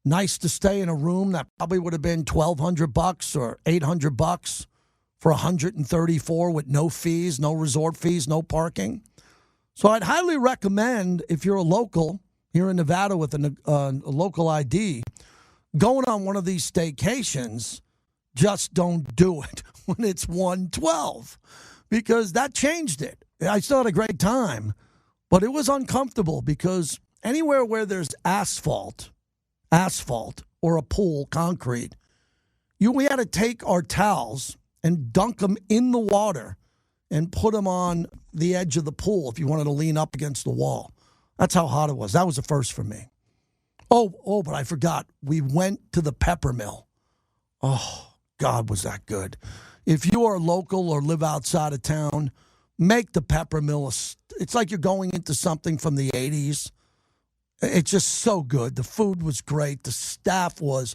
nice to stay in a room that probably would have been $1,200 or $800 for 134 with no fees, no resort fees, no parking. So I'd highly recommend, if you're a local here in Nevada with a local ID, going on one of these staycations, just don't do it when it's 112, because that changed it. I still had a great time, but it was uncomfortable because anywhere where there's asphalt or a pool, concrete, we had to take our towels and dunk them in the water and put them on the edge of the pool if you wanted to lean up against the wall. That's how hot it was. That was a first for me. Oh, but I forgot. We went to the pepper mill. Oh, God, was that good. If you are local or live outside of town, make the pepper mill. It's like you're going into something from the 80s. It's just so good. The food was great. The staff was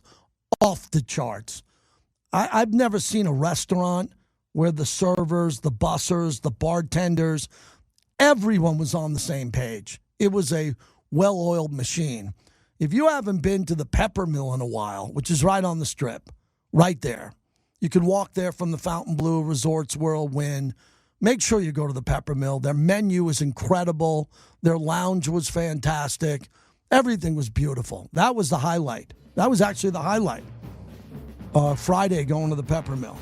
off the charts. I've never seen a restaurant where the servers, the bussers, the bartenders, everyone was on the same page. It was a well-oiled machine. If you haven't been to the Pepper Mill in a while, which is right on the Strip, right there, you can walk there from the Fontainebleau Resorts Whirlwind. Make sure you go to the Pepper Mill. Their menu is incredible. Their lounge was fantastic. Everything was beautiful. That was the highlight. That was actually the highlight. Friday, going to the Pepper Mill.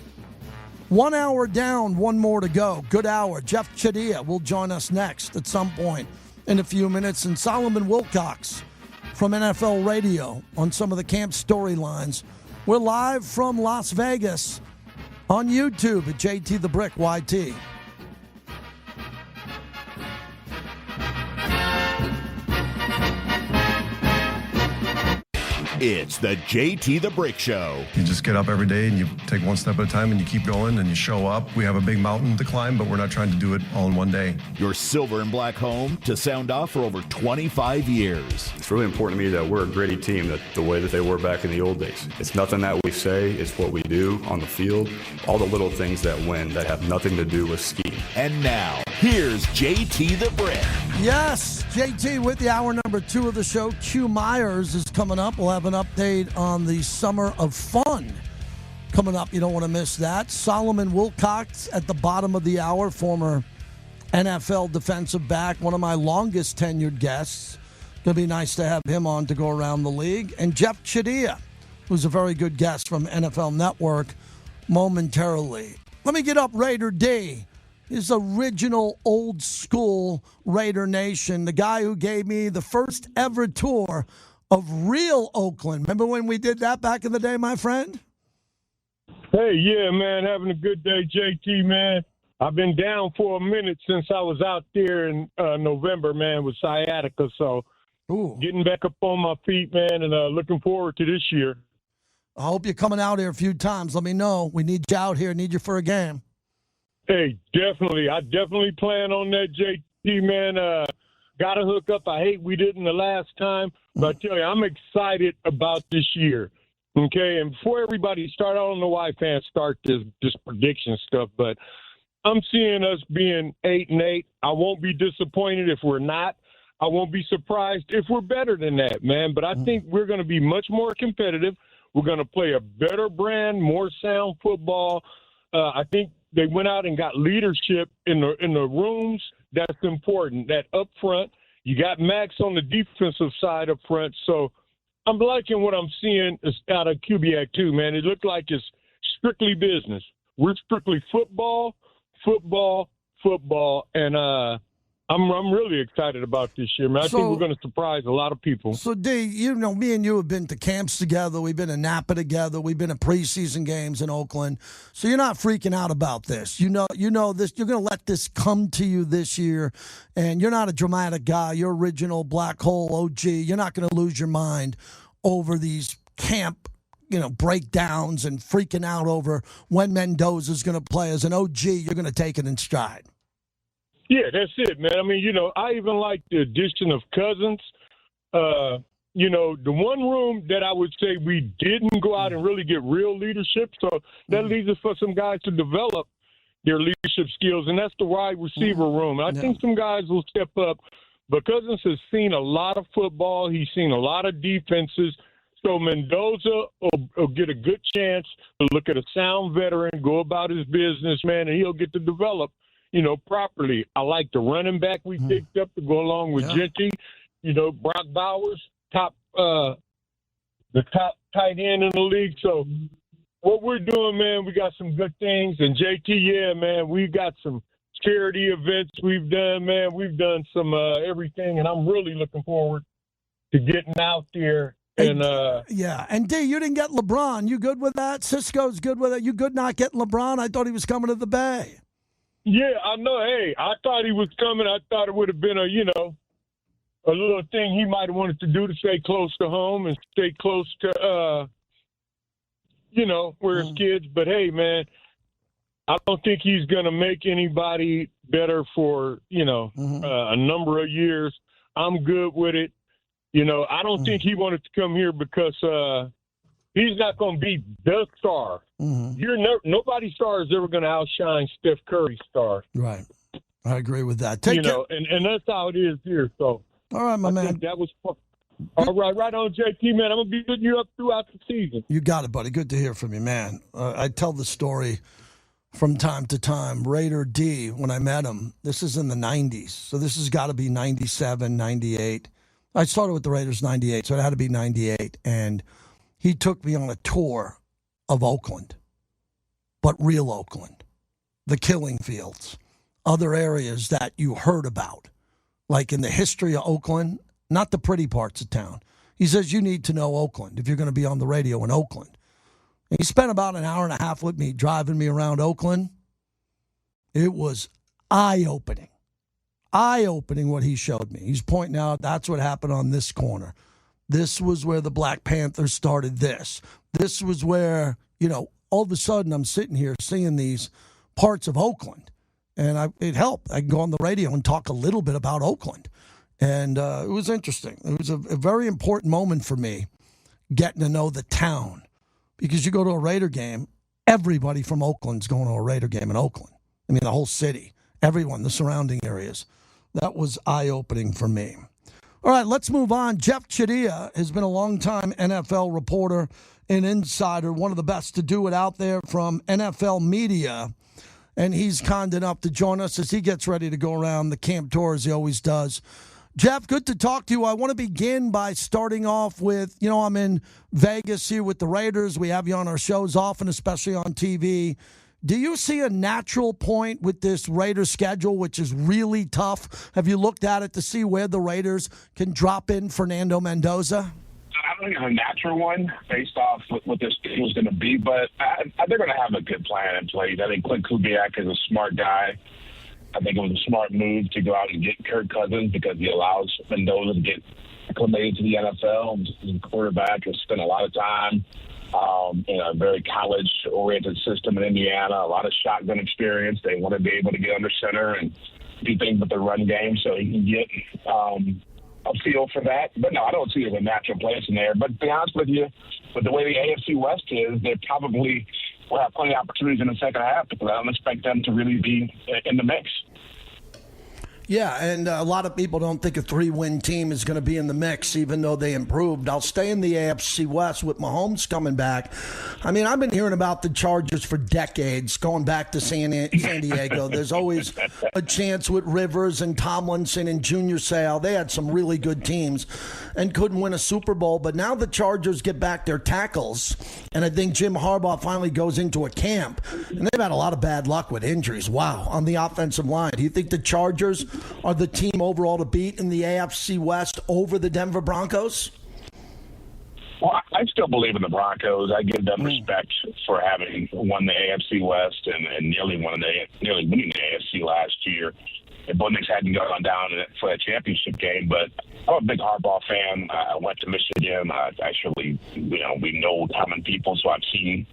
1 hour down, one more to go. Good hour. Jeffri Chadiha will join us next at some point in a few minutes. And Solomon Wilcots from NFL Radio on some of the camp storylines. We're live from Las Vegas on YouTube at JT the Brick YT. It's the JT the Brick Show. You just get up every day and you take one step at a time and you keep going and you show up. We have a big mountain to climb, but we're not trying to do it all in one day. Your silver and black home to sound off for over 25 years. It's really important to me that we're a gritty team, that the way that they were back in the old days. It's nothing that we say, it's what we do on the field. All the little things that win that have nothing to do with scheme. And now, here's JT the Brick. Yes, JT with the hour number 2 of the show. Q Myers is coming up. We'll have an update on the Summer of Fun coming up. You don't want to miss that. Solomon Wilcots at the bottom of the hour, former NFL defensive back, one of my longest tenured guests. Going to be nice to have him on to go around the league. And Jeffri Chadiha, who's a very good guest from NFL Network, momentarily. Let me get up Raider D. His original old school Raider Nation, the guy who gave me the first ever tour of real Oakland. Remember when we did that back in the day, my friend? Hey, yeah, man, having a good day, JT, man. I've been down for a minute since I was out there in November, man, with sciatica. So getting back up on my feet, man, and looking forward to this year. I hope you're coming out here a few times. Let me know. We need you out here. Need you for a game. Hey, definitely. I definitely plan on that, JT, man. Got to hook up. I hate we didn't the last time, but I tell you, I'm excited about this year. Okay, and before everybody start, I don't know why fans start this prediction stuff, but I'm seeing us being 8-8. I won't be disappointed if we're not. I won't be surprised if we're better than that, man. But I think we're going to be much more competitive. We're going to play a better brand, more sound football. I think they went out and got leadership in the rooms. That's important. That up front, you got Max on the defensive side up front. So I'm liking what I'm seeing out of Kubiak too, man. It looked like it's strictly business. We're strictly football, and I'm really excited about this year, man. I think we're going to surprise a lot of people. So, D, you know, me and you have been to camps together. We've been to Napa together. We've been to preseason games in Oakland. So you're not freaking out about this. You know this. You're going to let this come to you this year, and you're not a dramatic guy. You're original black hole OG. You're not going to lose your mind over these camp, breakdowns and freaking out over when Mendoza's going to play. As an OG, you're going to take it in stride. Yeah, that's it, man. I mean, I even like the addition of Cousins. The one room that I would say we didn't go out and really get real leadership, so that leaves us for some guys to develop their leadership skills, and that's the wide receiver room. And I think some guys will step up, but Cousins has seen a lot of football. He's seen a lot of defenses, So Mendoza will get a good chance to look at a sound veteran, go about his business, man, and he'll get to develop, properly. I like the running back we picked up to go along with Genty. Brock Bowers, the top tight end in the league. So what we're doing, man, we got some good things. And JT, yeah, man, we got some charity events we've done, man. We've done some everything, and I'm really looking forward to getting out there. And and D, you didn't get LeBron. You good with that? Cisco's good with it. You good not getting LeBron? I thought he was coming to the Bay. Yeah, I know. Hey, I thought he was coming. I thought it would have been a little thing he might have wanted to do to stay close to home and stay close to, where his kids. But, hey, man, I don't think he's going to make anybody better for, a number of years. I'm good with it. I don't think he wanted to come here because he's not going to be the star. Nobody's star is ever going to outshine Steph Curry's star. Right. I agree with that. And that's how it is here. So, all right, my man. That was fun. All right on, JT, man. I'm going to be putting you up throughout the season. You got it, buddy. Good to hear from you, man. I tell the story from time to time. Raider D, when I met him, this is in the 90s. So this has got to be 97, 98. I started with the Raiders 98, so it had to be 98. And he took me on a tour of Oakland, but real Oakland, the killing fields, other areas that you heard about, like in the history of Oakland, not the pretty parts of town. He says, you need to know Oakland if you're going to be on the radio in Oakland. And he spent about an hour and a half with me driving me around Oakland. It was eye-opening. Eye-opening what he showed me. He's pointing out that's what happened on this corner. This was where the Black Panthers started this. This was where, all of a sudden I'm sitting here seeing these parts of Oakland. And it helped. I can go on the radio and talk a little bit about Oakland. And it was interesting. It was a very important moment for me, getting to know the town. Because you go to a Raider game, everybody from Oakland's going to a Raider game in Oakland. I mean, the whole city, everyone, the surrounding areas. That was eye-opening for me. All right, let's move on. Jeffri Chadiha has been a long-time NFL reporter and insider, one of the best to do it out there from NFL media. And he's kind enough to join us as he gets ready to go around the camp tour, as he always does. Jeff, good to talk to you. I want to begin by starting off with, I'm in Vegas here with the Raiders. We have you on our shows often, especially on TV. Do you see a natural point with this Raiders schedule, which is really tough? Have you looked at it to see where the Raiders can drop in Fernando Mendoza? I don't think it's a natural one based off what their schedule is going to be, but they're going to have a good plan in place. I think Clint Kubiak is a smart guy. I think it was a smart move to go out and get Kirk Cousins because he allows Mendoza to get acclimated to the NFL. He's a quarterback has spent a lot of time in a very college-oriented system in Indiana, a lot of shotgun experience. They want to be able to get under center and do things with the run game so he can get a feel for that. But, no, I don't see it as a natural place in there. But to be honest with you, with the way the AFC West is, they probably will have plenty of opportunities in the second half because I don't expect them to really be in the mix. Yeah, and a lot of people don't think a 3-win team is going to be in the mix, even though they improved. I'll stay in the AFC West with Mahomes coming back. I mean, I've been hearing about the Chargers for decades, going back to San Diego. There's always a chance with Rivers and Tomlinson and Junior Seau. They had some really good teams and couldn't win a Super Bowl. But now the Chargers get back their tackles, and I think Jim Harbaugh finally goes into a camp. And they've had a lot of bad luck with injuries. Wow, on the offensive line. Do you think the Chargers are the team overall to beat in the AFC West over the Denver Broncos? Well, I still believe in the Broncos. I give them respect for having won the AFC West and nearly winning the AFC last year. The Knicks hadn't gone down for that championship game, but I'm a big Harbaugh fan. I went to Michigan. We know common people, so I've seen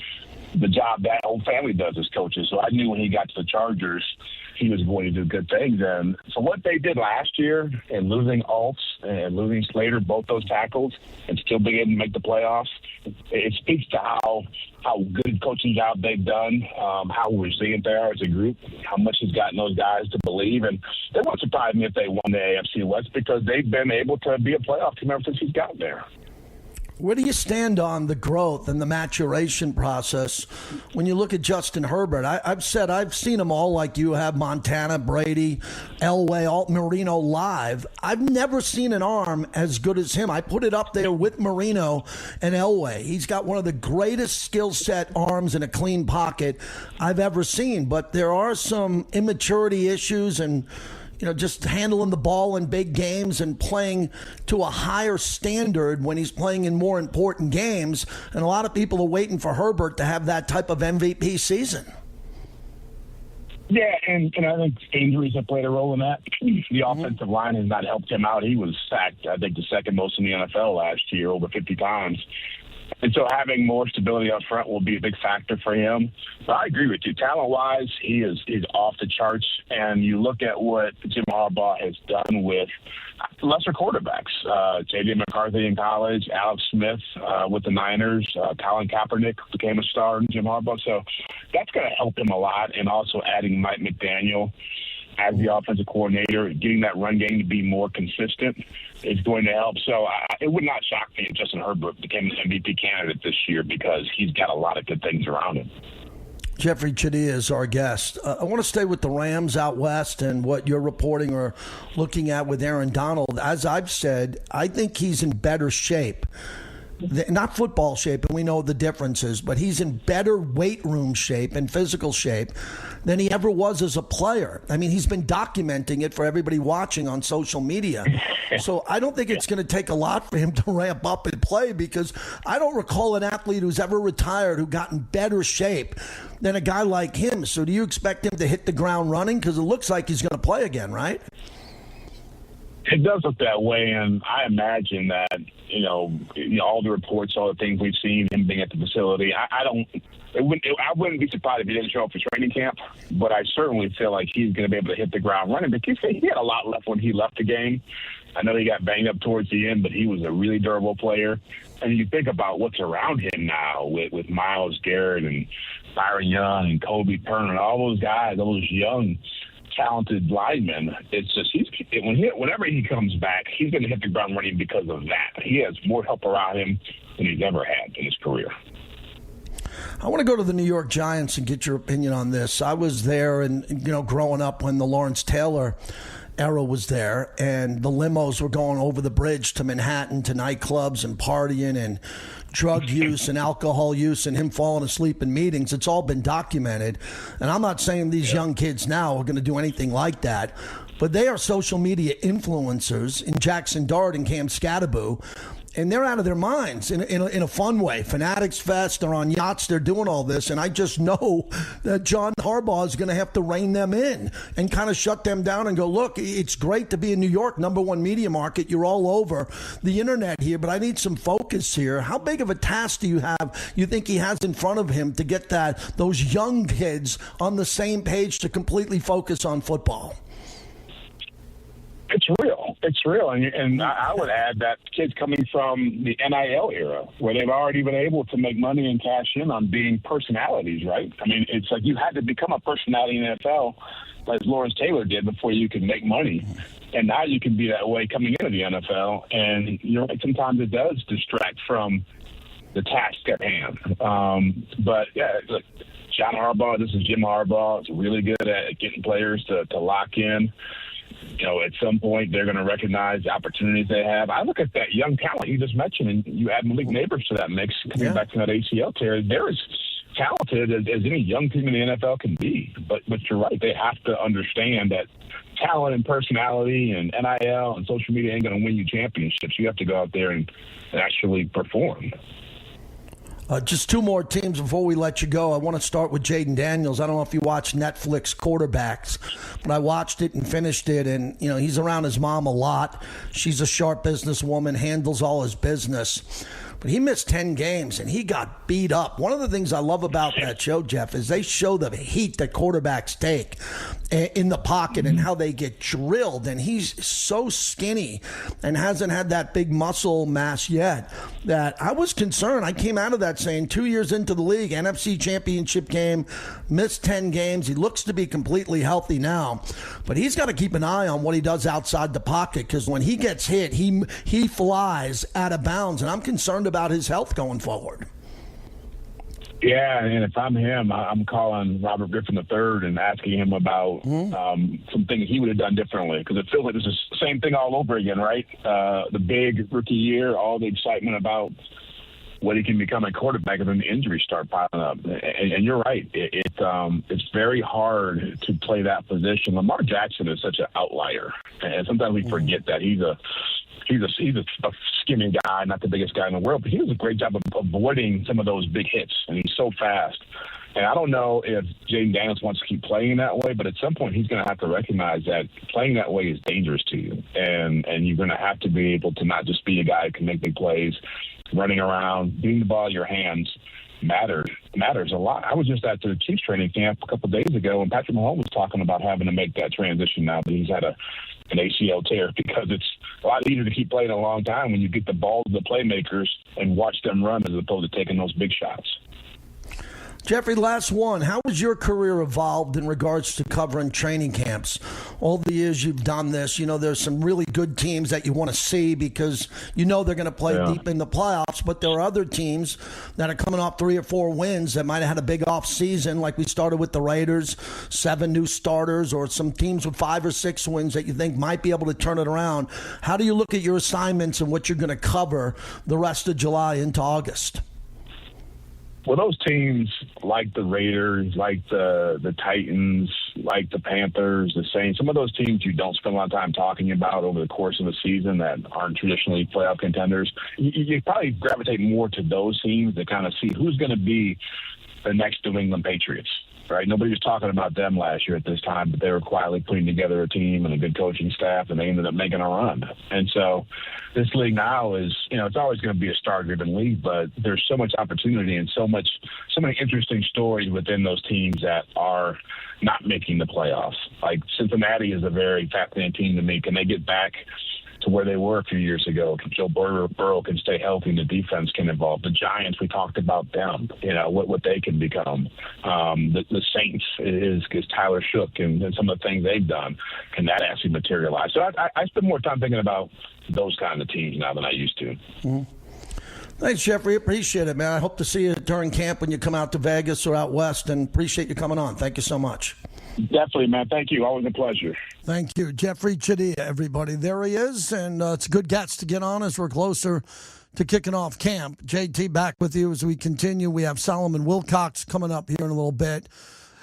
the job that whole family does as coaches. So I knew when he got to the Chargers, he was going to do good things. And for what they did last year and losing Alts and losing Slater, both those tackles, and still being able to make the playoffs, it speaks to how good coaching job they've done, how resilient they are as a group, how much has gotten those guys to believe. And it won't surprise me if they won the AFC West because they've been able to be a playoff team ever since he's gotten there. Where do you stand on the growth and the maturation process when you look at Justin Herbert? I've said I've seen them all like you have, Montana, Brady, Elway, Alt Marino live. I've never seen an arm as good as him. I put it up there with Marino and Elway. He's got one of the greatest skill set arms in a clean pocket I've ever seen. But there are some immaturity issues and just handling the ball in big games and playing to a higher standard when he's playing in more important games. And a lot of people are waiting for Herbert to have that type of MVP season. Yeah, and I think injuries have played a role in that. The offensive line has not helped him out. He was sacked, I think, the second most in the NFL last year, over 50 times. And so having more stability up front will be a big factor for him. But I agree with you. Talent-wise, he's off the charts. And you look at what Jim Harbaugh has done with lesser quarterbacks. J.J. McCarthy in college, Alex Smith with the Niners, Colin Kaepernick became a star in Jim Harbaugh. So that's going to help him a lot. And also adding Mike McDaniel as the offensive coordinator, getting that run game to be more consistent is going to help. So it would not shock me if Justin Herbert became an MVP candidate this year because he's got a lot of good things around him. Jeffri Chadiha is our guest. I want to stay with the Rams out west and what you're reporting or looking at with Aaron Donald. As I've said, I think he's in better shape. Not football shape, and we know the differences, but he's in better weight room shape and physical shape than he ever was as a player. I mean, he's been documenting it for everybody watching on social media. So I don't think it's going to take a lot for him to ramp up and play because I don't recall an athlete who's ever retired who got in better shape than a guy like him. So do you expect him to hit the ground running? Because it looks like he's going to play again, right? It does look that way, and I imagine that, all the reports, all the things we've seen, him being at the facility, I wouldn't be surprised if he didn't show up for training camp, but I certainly feel like he's going to be able to hit the ground running because he had a lot left when he left the game. I know he got banged up towards the end, but he was a really durable player. And you think about what's around him now with Myles Garrett and Byron Young and Kobe Turner and all those guys, all those young talented lineman. It's just whenever he comes back, he's going to hit the ground running because of that. He has more help around him than he's ever had in his career. I want to go to the New York Giants and get your opinion on this. I was there and growing up when the Lawrence Taylor era was there and the limos were going over the bridge to Manhattan to nightclubs and partying and drug use and alcohol use and him falling asleep in meetings. It's all been documented. And I'm not saying these young kids now are going to do anything like that, but they are social media influencers in Jackson Dart and Cam Scattaboo. And they're out of their minds in a fun way. Fanatics Fest, they're on yachts, they're doing all this. And I just know that John Harbaugh is going to have to rein them in and kind of shut them down and go, look, it's great to be in New York, #1 media market. You're all over the internet here, but I need some focus here. How big of a task do you think he has in front of him to get those young kids on the same page to completely focus on football? It's real. It's real. And I would add that kids coming from the NIL era where they've already been able to make money and cash in on being personalities, right? I mean, it's like you had to become a personality in the NFL as Lawrence Taylor did before you could make money. And now you can be that way coming into the NFL. And, sometimes it does distract from the task at hand. But, yeah, look, John Harbaugh, this is Jim Harbaugh. Is really good at getting players to lock in. At some point, they're going to recognize the opportunities they have. I look at that young talent you just mentioned, and you add Malik Neighbors to that mix, coming back from that ACL tear. They're as talented as any young team in the NFL can be. But you're right. They have to understand that talent and personality and NIL and social media ain't going to win you championships. You have to go out there and actually perform. Just two more teams before we let you go. I want to start with Jaden Daniels. I don't know if you watch Netflix Quarterbacks, but I watched it and finished it. And, he's around his mom a lot. She's a sharp businesswoman, handles all his business. But he missed 10 games, and he got beat up. One of the things I love about that show, Jeff, is they show the heat that quarterbacks take in the pocket and how they get drilled. And he's so skinny and hasn't had that big muscle mass yet that I was concerned. I came out of that saying 2 years into the league, NFC championship game, missed 10 games. He looks to be completely healthy now. But he's got to keep an eye on what he does outside the pocket because when he gets hit, he flies out of bounds. And I'm concerned about his health going forward. Yeah, and if I'm him, I'm calling Robert Griffin III and asking him about some things he would have done differently, because it feels like it's the same thing all over again, right? The big rookie year, all the excitement about what he can become a quarterback, and then the injuries start piling up. And you're right. It's very hard to play that position. Lamar Jackson is such an outlier, and sometimes we forget that he's a skimming guy, not the biggest guy in the world, but he does a great job of avoiding some of those big hits, and he's so fast. And I don't know if Jaden Daniels wants to keep playing that way, but at some point he's going to have to recognize that playing that way is dangerous to you, and you're going to have to be able to not just be a guy who can make big plays. Running around, getting the ball in your hands matters a lot. I was just at the Chiefs training camp a couple of days ago, and Patrick Mahomes was talking about having to make that transition now that he's had an ACL tear, because it's a lot easier to keep playing a long time when you get the ball to the playmakers and watch them run as opposed to taking those big shots. Jeffrey, last one. How has your career evolved in regards to covering training camps? All the years you've done this, there's some really good teams that you want to see because they're going to play deep in the playoffs, but there are other teams that are coming off 3 or 4 wins that might have had a big off season, like we started with the Raiders, 7 new starters, or some teams with 5 or 6 wins that you think might be able to turn it around. How do you look at your assignments and what you're going to cover the rest of July into August? Well, those teams like the Raiders, like the Titans, like the Panthers, the Saints, some of those teams you don't spend a lot of time talking about over the course of a season that aren't traditionally playoff contenders, you probably gravitate more to those teams to kind of see who's going to be the next New England Patriots. Right? Nobody was talking about them last year at this time, but they were quietly putting together a team and a good coaching staff, and they ended up making a run. And so this league now is, it's always going to be a star-driven league, but there's so much opportunity and so many interesting stories within those teams that are not making the playoffs. Like Cincinnati is a very fascinating team to me. Can they get back to where they were a few years ago? Joe Burrow can stay healthy and the defense can evolve. The Giants, we talked about them, what they can become. The Saints is Tyler Shook and some of the things they've done. Can that actually materialize? So I spend more time thinking about those kind of teams now than I used to. Mm-hmm. Thanks, Jeffrey. Appreciate it, man. I hope to see you during camp when you come out to Vegas or out west, and appreciate you coming on. Thank you so much. Definitely, man. Thank you. Always a pleasure. Thank you. Jeffri Chadiha, everybody. There he is, and it's a good guest to get on as we're closer to kicking off camp. JT back with you as we continue. We have Solomon Wilcots coming up here in a little bit.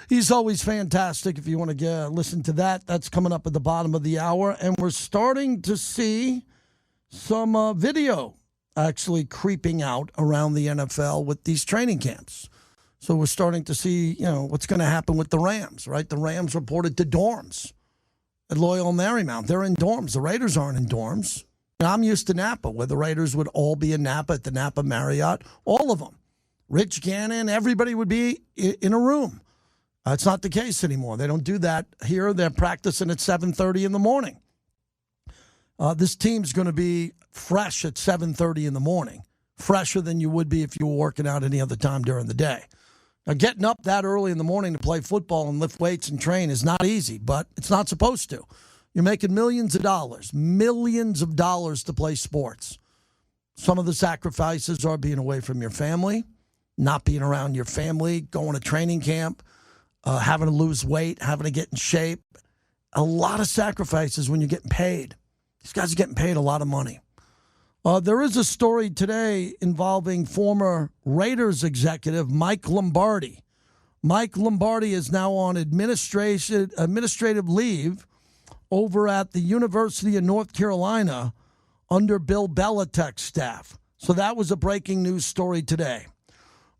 He's always fantastic. If you want to listen to that, that's coming up at the bottom of the hour. And we're starting to see some video actually creeping out around the NFL with these training camps. So we're starting to see, what's going to happen with the Rams, right? The Rams reported to dorms at Loyola Marymount. They're in dorms. The Raiders aren't in dorms. I'm used to Napa, where the Raiders would all be in Napa at the Napa Marriott. All of them. Rich Gannon, everybody would be in a room. It's not the case anymore. They don't do that here. They're practicing at 7:30 in the morning. This team's going to be fresh at 7:30 in the morning, fresher than you would be if you were working out any other time during the day. Now, getting up that early in the morning to play football and lift weights and train is not easy, but it's not supposed to. You're making millions of dollars to play sports. Some of the sacrifices are being away from your family, not being around your family, going to training camp, having to lose weight, having to get in shape. A lot of sacrifices when you're getting paid. These guys are getting paid a lot of money. There is a story today involving former Raiders executive Mike Lombardi. Mike Lombardi is now on administrative leave over at the University of North Carolina under Bill Belichick's staff. So that was a breaking news story today.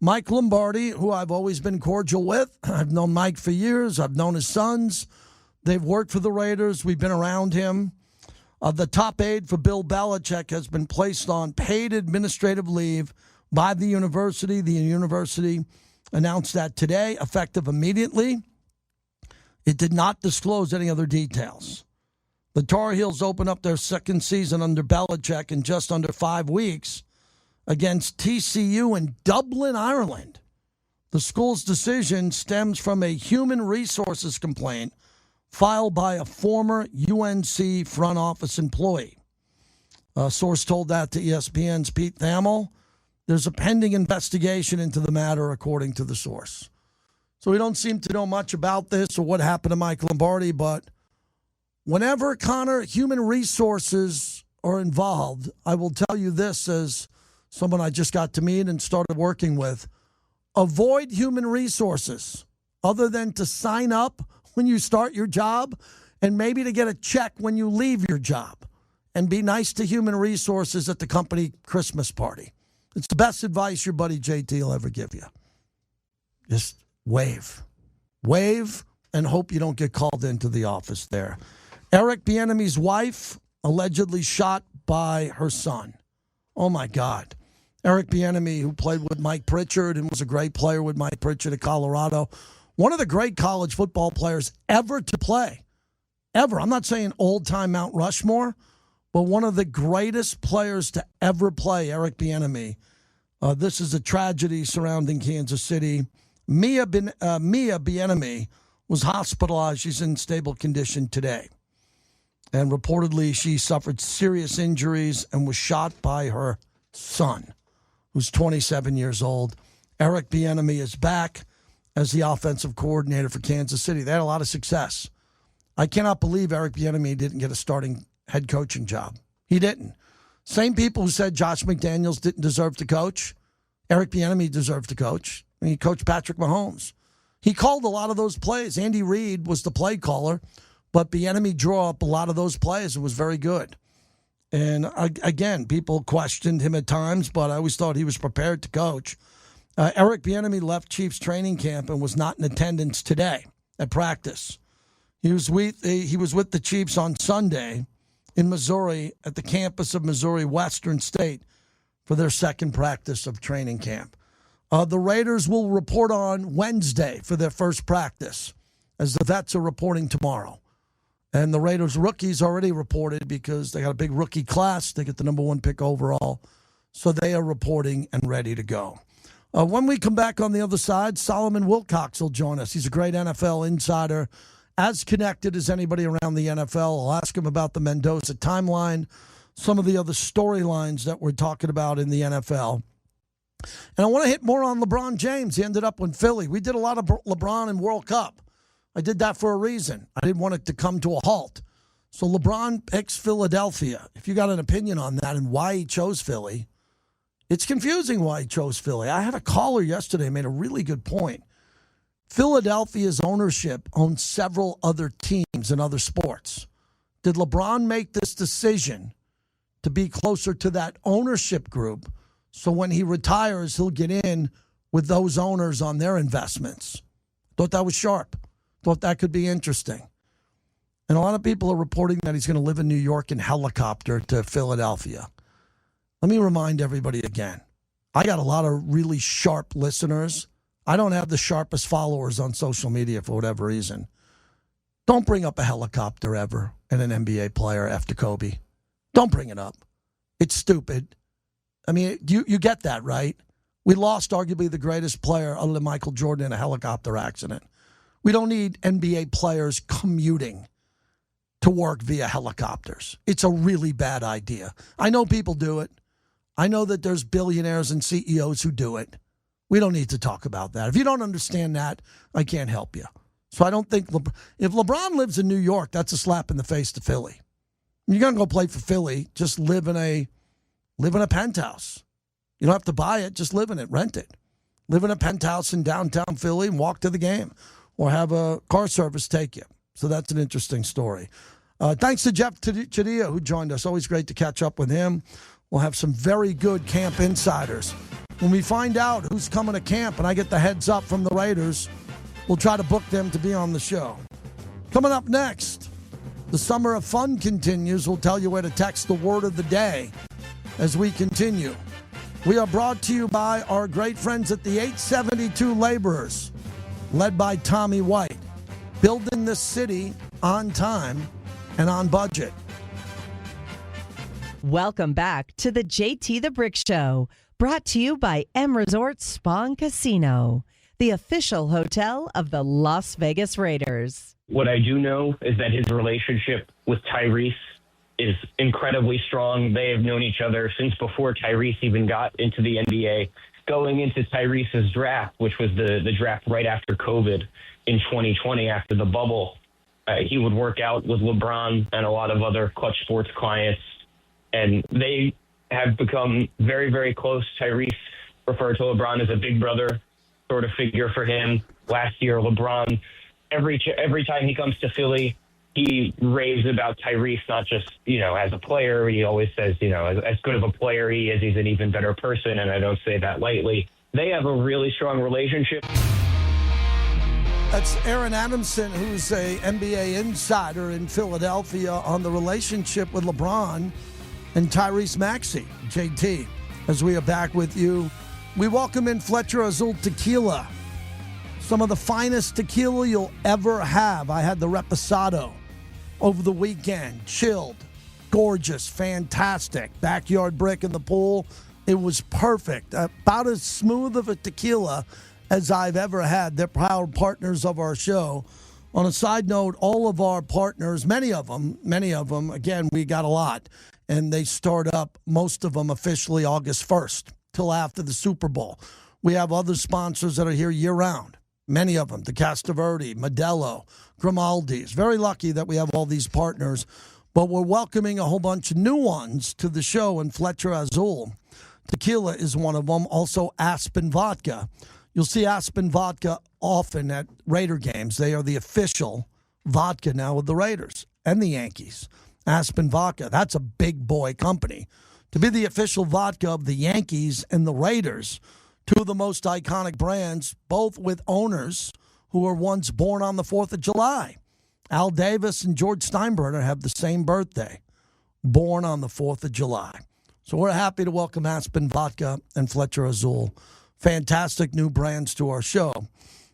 Mike Lombardi, who I've always been cordial with. I've known Mike for years. I've known his sons. They've worked for the Raiders. We've been around him. The top aide for Bill Belichick has been placed on paid administrative leave by the university. The university announced that today, effective immediately. It did not disclose any other details. The Tar Heels open up their second season under Belichick in just under 5 weeks against TCU in Dublin, Ireland. The school's decision stems from a human resources complaint filed by a former UNC front office employee. A source told that to ESPN's Pete Thamel. There's a pending investigation into the matter, according to the source. So we don't seem to know much about this or what happened to Mike Lombardi, but whenever, Connor, human resources are involved, I will tell you this as someone I just got to meet and started working with. Avoid human resources other than to sign up when you start your job and maybe to get a check when you leave your job. And be nice to human resources at the company Christmas party. It's the best advice your buddy JT will ever give you. Just wave. Wave and hope you don't get called into the office there. Eric Bieniemy's wife allegedly shot by her son. Oh, my God. Eric Bieniemy, who played with Mike Pritchard and was a great player with Mike Pritchard at Colorado. One of the great college football players ever to play. Ever. I'm not saying old-time Mount Rushmore, but one of the greatest players to ever play, Eric Bieniemy. This is a tragedy surrounding Kansas City. Mia Bieniemy was hospitalized. She's in stable condition today. And reportedly, she suffered serious injuries and was shot by her son, who's 27 years old. Eric Bieniemy is back as the offensive coordinator for Kansas City. They had a lot of success. I cannot believe Eric Bieniemy didn't get a starting head coaching job. He didn't. Same people who said Josh McDaniels didn't deserve to coach, Eric Bieniemy deserved to coach. And he coached Patrick Mahomes. He called a lot of those plays. Andy Reid was the play caller, but Bieniemy drew up a lot of those plays and was very good. And again, people questioned him at times, but I always thought he was prepared to coach. Eric Bieniemy left Chiefs training camp and was not in attendance today at practice. He was with the Chiefs on Sunday in Missouri at the campus of Missouri Western State for their second practice of training camp. The Raiders will report on Wednesday for their first practice, as the vets are reporting tomorrow. And the Raiders rookies already reported because they got a big rookie class. They get the number 1 pick overall. So they are reporting and ready to go. When we come back on the other side, Solomon Wilcots will join us. He's a great NFL insider, as connected as anybody around the NFL. I'll ask him about the Mendoza timeline, some of the other storylines that we're talking about in the NFL. And I want to hit more on LeBron James. He ended up in Philly. We did a lot of LeBron in World Cup. I did that for a reason. I didn't want it to come to a halt. So LeBron picks Philadelphia. If you got an opinion on that and why he chose Philly, it's confusing why he chose Philly. I had a caller yesterday made a really good point. Philadelphia's ownership owns several other teams in other sports. Did LeBron make this decision to be closer to that ownership group so when he retires, he'll get in with those owners on their investments? Thought that was sharp. Thought that could be interesting. And a lot of people are reporting that he's going to live in New York and helicopter to Philadelphia. Let me remind everybody again. I got a lot of really sharp listeners. I don't have the sharpest followers on social media for whatever reason. Don't bring up a helicopter ever and an NBA player after Kobe. Don't bring it up. It's stupid. I mean, you get that, right? We lost arguably the greatest player other than Michael Jordan in a helicopter accident. We don't need NBA players commuting to work via helicopters. It's a really bad idea. I know people do it. I know that there's billionaires and CEOs who do it. We don't need to talk about that. If you don't understand that, I can't help you. So I don't think if LeBron lives in New York, that's a slap in the face to Philly. You're going to go play for Philly, just live in a penthouse. You don't have to buy it, just live in it, rent it. Live in a penthouse in downtown Philly and walk to the game or have a car service take you. So that's an interesting story. Thanks to Jeffri Chadiha, who joined us. Always great to catch up with him. We'll have some very good camp insiders. When we find out who's coming to camp and I get the heads up from the Raiders, we'll try to book them to be on the show. Coming up next, the summer of fun continues. We'll tell you where to text the word of the day as we continue. We are brought to you by our great friends at the 872 Laborers, led by Tommy White, building this city on time and on budget. Welcome back to the JT the Brick Show, brought to you by M Resort Spa and Casino, the official hotel of the Las Vegas Raiders. What I do know is that his relationship with Tyrese is incredibly strong. They have known each other since before Tyrese even got into the NBA. Going into Tyrese's draft, which was the draft right after COVID in 2020, after the bubble, he would work out with LeBron and a lot of other Clutch Sports clients, and they have become very, very close. Tyrese referred to LeBron as a big brother sort of figure for him. Last year, LeBron, every time he comes to Philly, he raves about Tyrese, not just, as a player. He always says, as good of a player he is, he's an even better person, and I don't say that lightly. They have a really strong relationship. That's Aaron Adamson, who's a NBA insider in Philadelphia, on the relationship with LeBron and Tyrese Maxey. JT, as we are back with you, we welcome in Fletcher Azul Tequila. Some of the finest tequila you'll ever have. I had the Reposado over the weekend. Chilled, gorgeous, fantastic. Backyard brick in the pool. It was perfect. About as smooth of a tequila as I've ever had. They're proud partners of our show. On a side note, all of our partners, many of them, again, we got a lot, and they start up, most of them officially August 1st till after the Super Bowl. We have other sponsors that are here year-round. Many of them, the Castaverde, Modelo, Grimaldi's. Very lucky that we have all these partners, but we're welcoming a whole bunch of new ones to the show, and Fletcher Azul Tequila is one of them. Also, Aspen Vodka. You'll see Aspen Vodka often at Raider games. They are the official vodka now with the Raiders and the Yankees. Aspen Vodka, that's a big boy company. To be the official vodka of the Yankees and the Raiders, two of the most iconic brands, both with owners who were once born on the 4th of July. Al Davis and George Steinbrenner have the same birthday, born on the 4th of July. So we're happy to welcome Aspen Vodka and Fletcher Azul. Fantastic new brands to our show.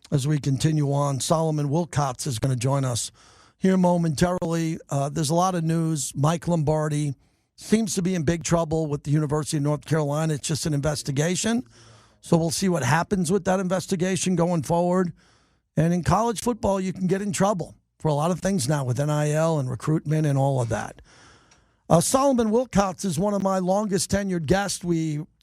As we continue on, Solomon Wilcots is going to join us here momentarily. There's a lot of news. Mike Lombardi seems to be in big trouble with the University of North Carolina. It's just an investigation. So we'll see what happens with that investigation going forward. And in college football, you can get in trouble for a lot of things now with NIL and recruitment and all of that. Solomon Wilcots is one of my longest tenured guests.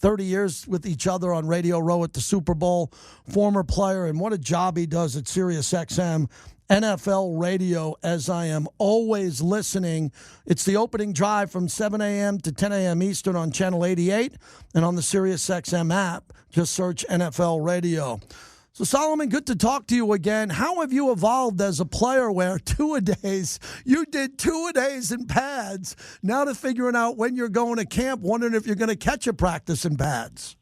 30 years with each other on Radio Row at the Super Bowl, former player, and what a job he does at SiriusXM NFL Radio, as I am always listening. It's the opening drive from 7 a.m. to 10 a.m. Eastern on Channel 88 and on the SiriusXM app. Just search NFL Radio. So, Solomon, good to talk to you again. How have you evolved as a player where you did two-a-days in pads, now to figuring out when you're going to camp, wondering if you're going to catch a practice in pads?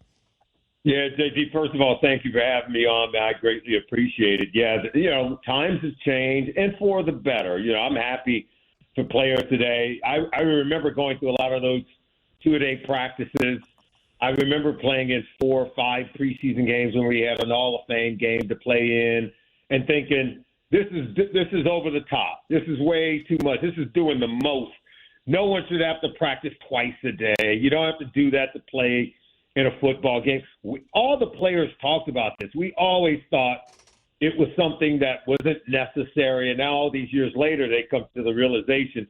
Yeah, JT, first of all, thank you for having me on. I greatly appreciate it. Yeah, times have changed, and for the better. I'm happy for players today. I remember going through a lot of those two-a-day practices. I remember playing in 4 or 5 preseason games when we had an Hall of Fame game to play in, and thinking, this is over the top. This is way too much. This is doing the most. No one should have to practice twice a day. You don't have to do that to play in a football game. All the players talked about this. We always thought it was something that wasn't necessary, and now all these years later, they come to the realization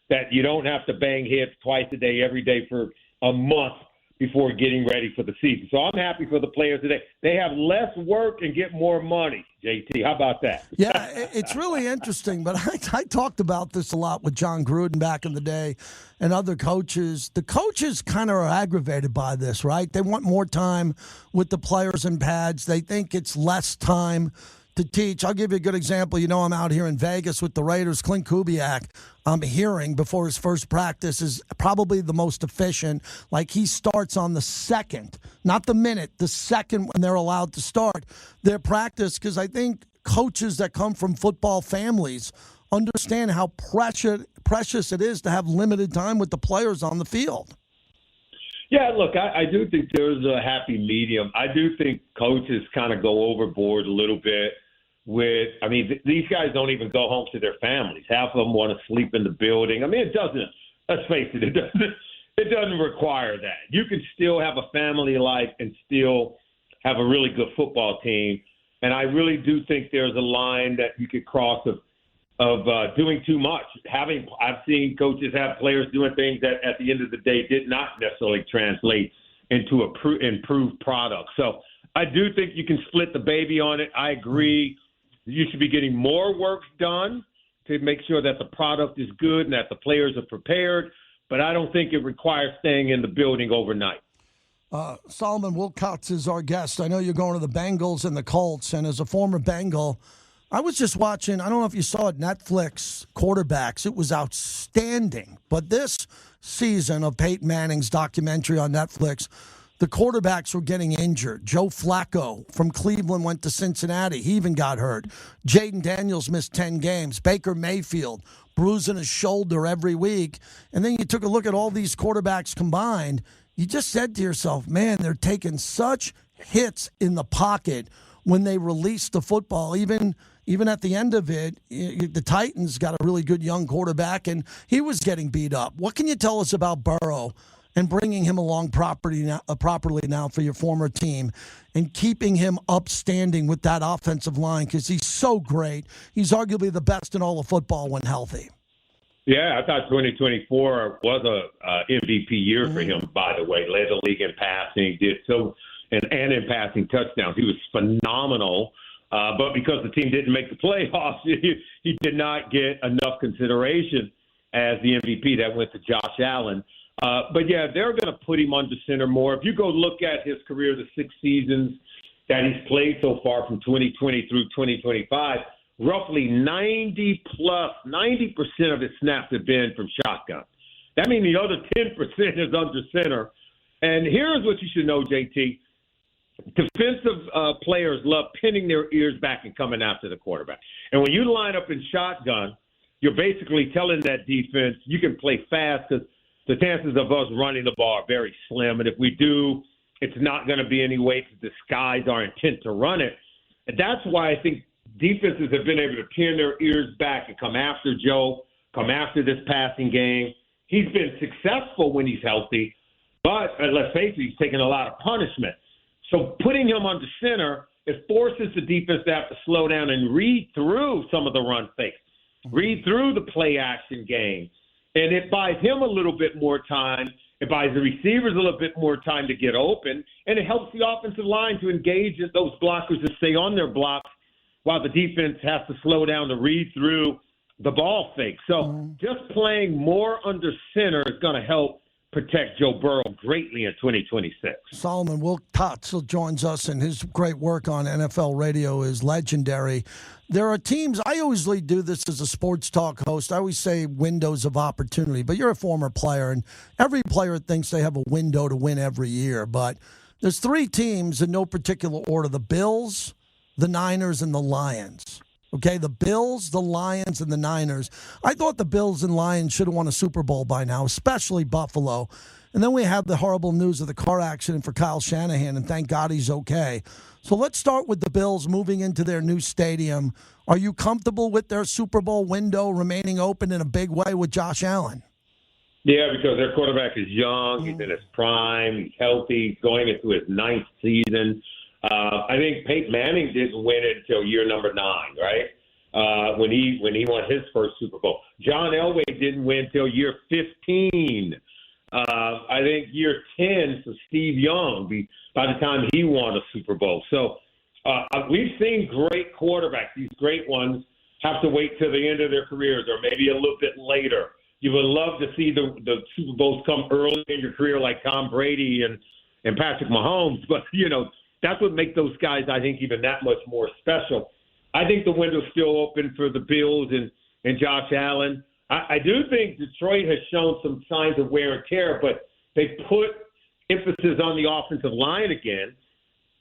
that you don't have to bang hits twice a day, every day for a month before getting ready for the season. So I'm happy for the players today. They have less work and get more money, JT. How about that? Yeah, it's really interesting, but I talked about this a lot with John Gruden back in the day and other coaches. The coaches kind of are aggravated by this, right? They want more time with the players in pads. They think it's less time to teach. I'll give you a good example. I'm out here in Vegas with the Raiders. Clint Kubiak, I'm hearing before his first practice, is probably the most efficient. Like, he starts on the second, not the minute, the second when they're allowed to start their practice, because I think coaches that come from football families understand how precious it is to have limited time with the players on the field. Yeah, look, I do think there's a happy medium. I do think coaches kind of go overboard a little bit these guys don't even go home to their families. Half of them want to sleep in the building. It doesn't, let's face it, it doesn't require that. You can still have a family life and still have a really good football team. And I really do think there's a line that you could cross of doing too much. I've seen coaches have players doing things that at the end of the day did not necessarily translate into improved product. So I do think you can split the baby on it. I agree. You should be getting more work done to make sure that the product is good and that the players are prepared. But I don't think it requires staying in the building overnight. Solomon Wilcots is our guest. I know you're going to the Bengals and the Colts, and as a former Bengal, I was just watching, I don't know if you saw it, Netflix Quarterbacks. It was outstanding. But this season of Peyton Manning's documentary on Netflix, the quarterbacks were getting injured. Joe Flacco from Cleveland went to Cincinnati. He even got hurt. Jaden Daniels missed 10 games. Baker Mayfield bruising his shoulder every week. And then you took a look at all these quarterbacks combined. You just said to yourself, man, they're taking such hits in the pocket when they release the football. Even at the end of it, the Titans got a really good young quarterback, and he was getting beat up. What can you tell us about Burrow and bringing him along properly now for your former team and keeping him upstanding with that offensive line, because he's so great. He's arguably the best in all of football when healthy. Yeah, I thought 2024 was a MVP year for him, by the way. Led the league in passing, did so, and in passing touchdowns. He was phenomenal. But because the team didn't make the playoffs, he did not get enough consideration as the MVP. That went to Josh Allen. But, yeah, they're going to put him under center more. If you go look at his career, the 6 seasons that he's played so far from 2020 through 2025, roughly 90% of his snaps have been from shotgun. That means the other 10% is under center. And here's what you should know, JT. Defensive players love pinning their ears back and coming after the quarterback. And when you line up in shotgun, you're basically telling that defense you can play fast because the chances of us running the ball are very slim. And if we do, it's not going to be any way to disguise our intent to run it. And that's why I think defenses have been able to pin their ears back and come after Joe, come after this passing game. He's been successful when he's healthy, but let's face it, he's taken a lot of punishment. So putting him under center, it forces the defense to have to slow down and read through some of the run fakes, read through the play action game. And it buys him a little bit more time. It buys the receivers a little bit more time to get open. And it helps the offensive line to engage those blockers and stay on their blocks while the defense has to slow down to read through the ball fake. So just playing more under center is going to help protect Joe Burrow greatly in 2026. Solomon Wilcots joins us, and his great work on NFL radio is legendary. There are teams, I always do this as a sports talk host. I always say windows of opportunity, but you're a former player, and every player thinks they have a window to win every year. But there's 3 teams in no particular order: the Bills, the Niners, and the Lions. Okay, the Bills, the Lions, and the Niners. I thought the Bills and Lions should have won a Super Bowl by now, especially Buffalo. And then we have the horrible news of the car accident for Kyle Shanahan, and thank God he's okay. So let's start with the Bills moving into their new stadium. Are you comfortable with their Super Bowl window remaining open in a big way with Josh Allen? Yeah, because their quarterback is young. He's in his prime. He's healthy. He's going into his 9th season. I think Peyton Manning didn't win it until year number 9, right? When he won his first Super Bowl. John Elway didn't win until year 15. I think year 10 for Steve Young by the time he won a Super Bowl. So we've seen great quarterbacks. These great ones have to wait till the end of their careers or maybe a little bit later. You would love to see the Super Bowls come early in your career like Tom Brady and Patrick Mahomes, but, that's what makes those guys, I think, even that much more special. I think the window's still open for the Bills and Josh Allen. I do think Detroit has shown some signs of wear and tear, but they put emphasis on the offensive line again.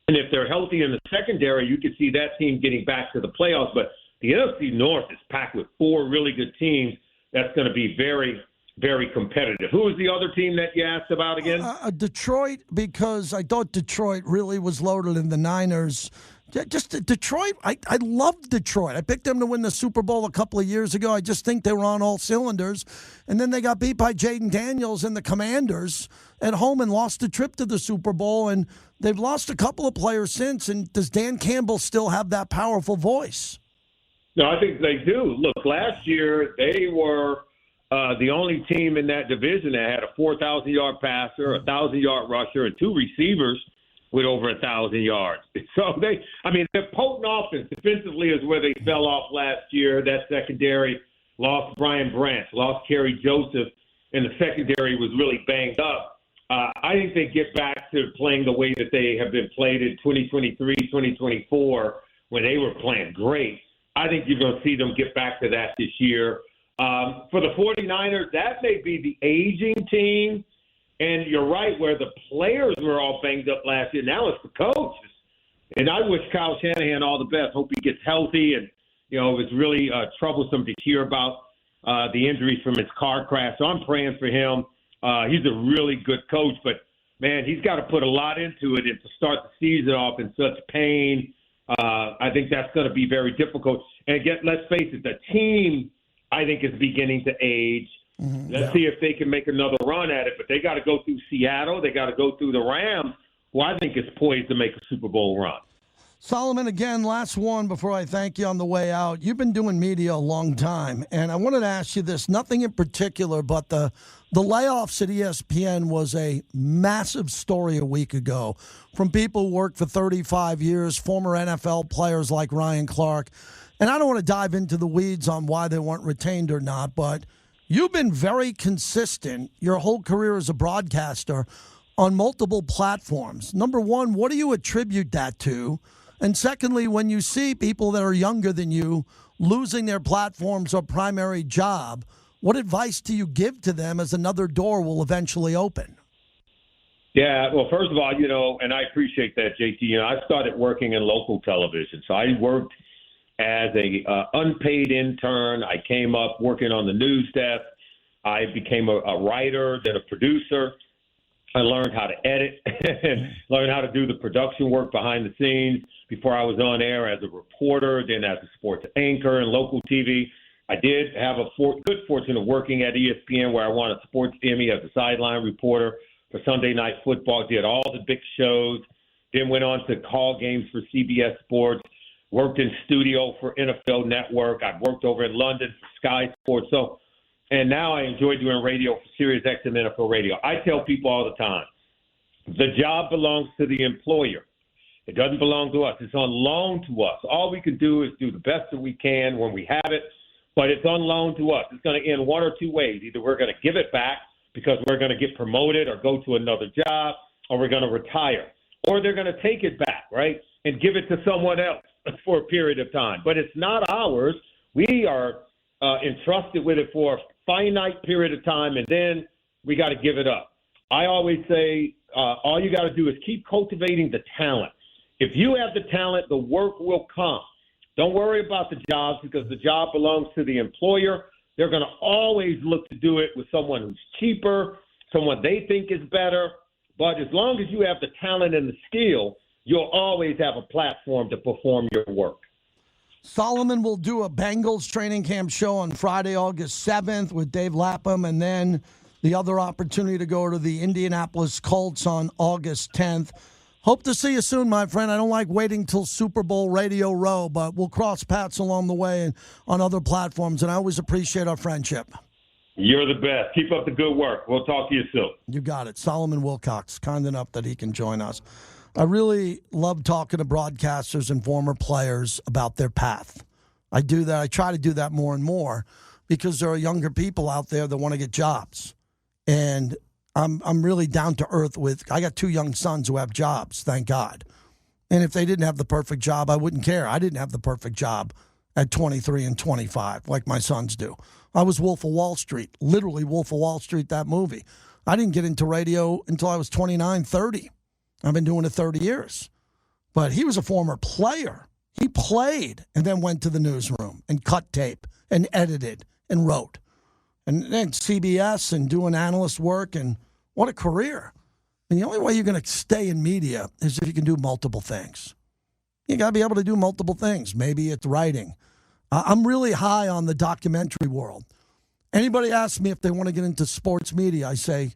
And if they're healthy in the secondary, you could see that team getting back to the playoffs. But the NFC North is packed with 4 really good teams. That's going to be very, very competitive. Who was the other team that you asked about again? Detroit, because I thought Detroit really was loaded, in the Niners. Just Detroit, I love Detroit. I picked them to win the Super Bowl a couple of years ago. I just think they were on all cylinders. And then they got beat by Jaden Daniels and the Commanders at home and lost the trip to the Super Bowl. And they've lost a couple of players since. And does Dan Campbell still have that powerful voice? No, I think they do. Look, last year they were the only team in that division that had a 4,000-yard passer, a 1,000-yard rusher, and 2 receivers with over 1,000 yards. So they're potent offense. Defensively is where they fell off last year. That secondary lost Brian Branch, lost Kerry Joseph, and the secondary was really banged up. I think they get back to playing the way that they have been played in 2023, 2024, when they were playing great. I think you're going to see them get back to that this year. For the 49ers, that may be the aging team. And you're right, where the players were all banged up last year. Now it's the coaches. And I wish Kyle Shanahan all the best. Hope he gets healthy. And, it was really troublesome to hear about the injuries from his car crash. So I'm praying for him. He's a really good coach. But, man, he's got to put a lot into it. And to start the season off in such pain, I think that's going to be very difficult. And, again, let's face it, the team, I think, is beginning to age. Let's see if they can make another run at it. But they got to go through Seattle. They got to go through the Rams, who I think is poised to make a Super Bowl run. Solomon, again, last one before I thank you on the way out. You've been doing media a long time, and I wanted to ask you this, nothing in particular, but the layoffs at ESPN was a massive story a week ago from people who worked for 35 years, former NFL players like Ryan Clark. And I don't want to dive into the weeds on why they weren't retained or not, but you've been very consistent your whole career as a broadcaster on multiple platforms. Number one, what do you attribute that to? And secondly, when you see people that are younger than you losing their platforms or primary job, what advice do you give to them as another door will eventually open? Yeah, well, first of all, and I appreciate that, JT. I started working in local television. So I worked as a unpaid intern. I came up working on the news desk. I became a writer, then a producer. I learned how to edit and learned how to do the production work behind the scenes before I was on air as a reporter, then as a sports anchor and local TV. I did have a good fortune of working at ESPN, where I won a sports Emmy as a sideline reporter for Sunday Night Football, did all the big shows, then went on to call games for CBS Sports, worked in studio for NFL Network. I've worked over in London for Sky Sports. And now I enjoy doing radio for Sirius XM NFL Radio. I tell people all the time, the job belongs to the employer. It doesn't belong to us. It's on loan to us. All we can do is do the best that we can when we have it, but it's on loan to us. It's going to end one or two ways. Either we're going to give it back because we're going to get promoted or go to another job, or we're going to retire. Or they're going to take it back, right, and give it to someone else for a period of time. But it's not ours. We are entrusted with it for a finite period of time, and then we got to give it up. I always say all you got to do is keep cultivating the talent. If you have the talent, the work will come. Don't worry about the jobs, because the job belongs to the employer. They're going to always look to do it with someone who's cheaper, someone they think is better. But as long as you have the talent and the skill, you'll always have a platform to perform your work. Solomon will do a Bengals training camp show on Friday, August 7th with Dave Lapham, and then the other opportunity to go to the Indianapolis Colts on August 10th. Hope to see you soon, my friend. I don't like waiting till Super Bowl Radio Row, but we'll cross paths along the way and on other platforms, and I always appreciate our friendship. You're the best. Keep up the good work. We'll talk to you soon. You got it. Solomon Wilcots, kind enough that he can join us. I really love talking to broadcasters and former players about their path. I do that. I try to do that more and more because there are younger people out there that want to get jobs. And I'm really down to earth with, I got 2 young sons who have jobs, thank God. And if they didn't have the perfect job, I wouldn't care. I didn't have the perfect job at 23 and 25 like my sons do. I was Wolf of Wall Street, literally Wolf of Wall Street, that movie. I didn't get into radio until I was 29, 30. I've been doing it 30 years. But he was a former player. He played and then went to the newsroom and cut tape and edited and wrote. And then CBS and doing analyst work, and what a career. And the only way you're going to stay in media is if you can do multiple things. You got to be able to do multiple things. Maybe it's writing. I'm really high on the documentary world. Anybody asks me if they want to get into sports media, I say,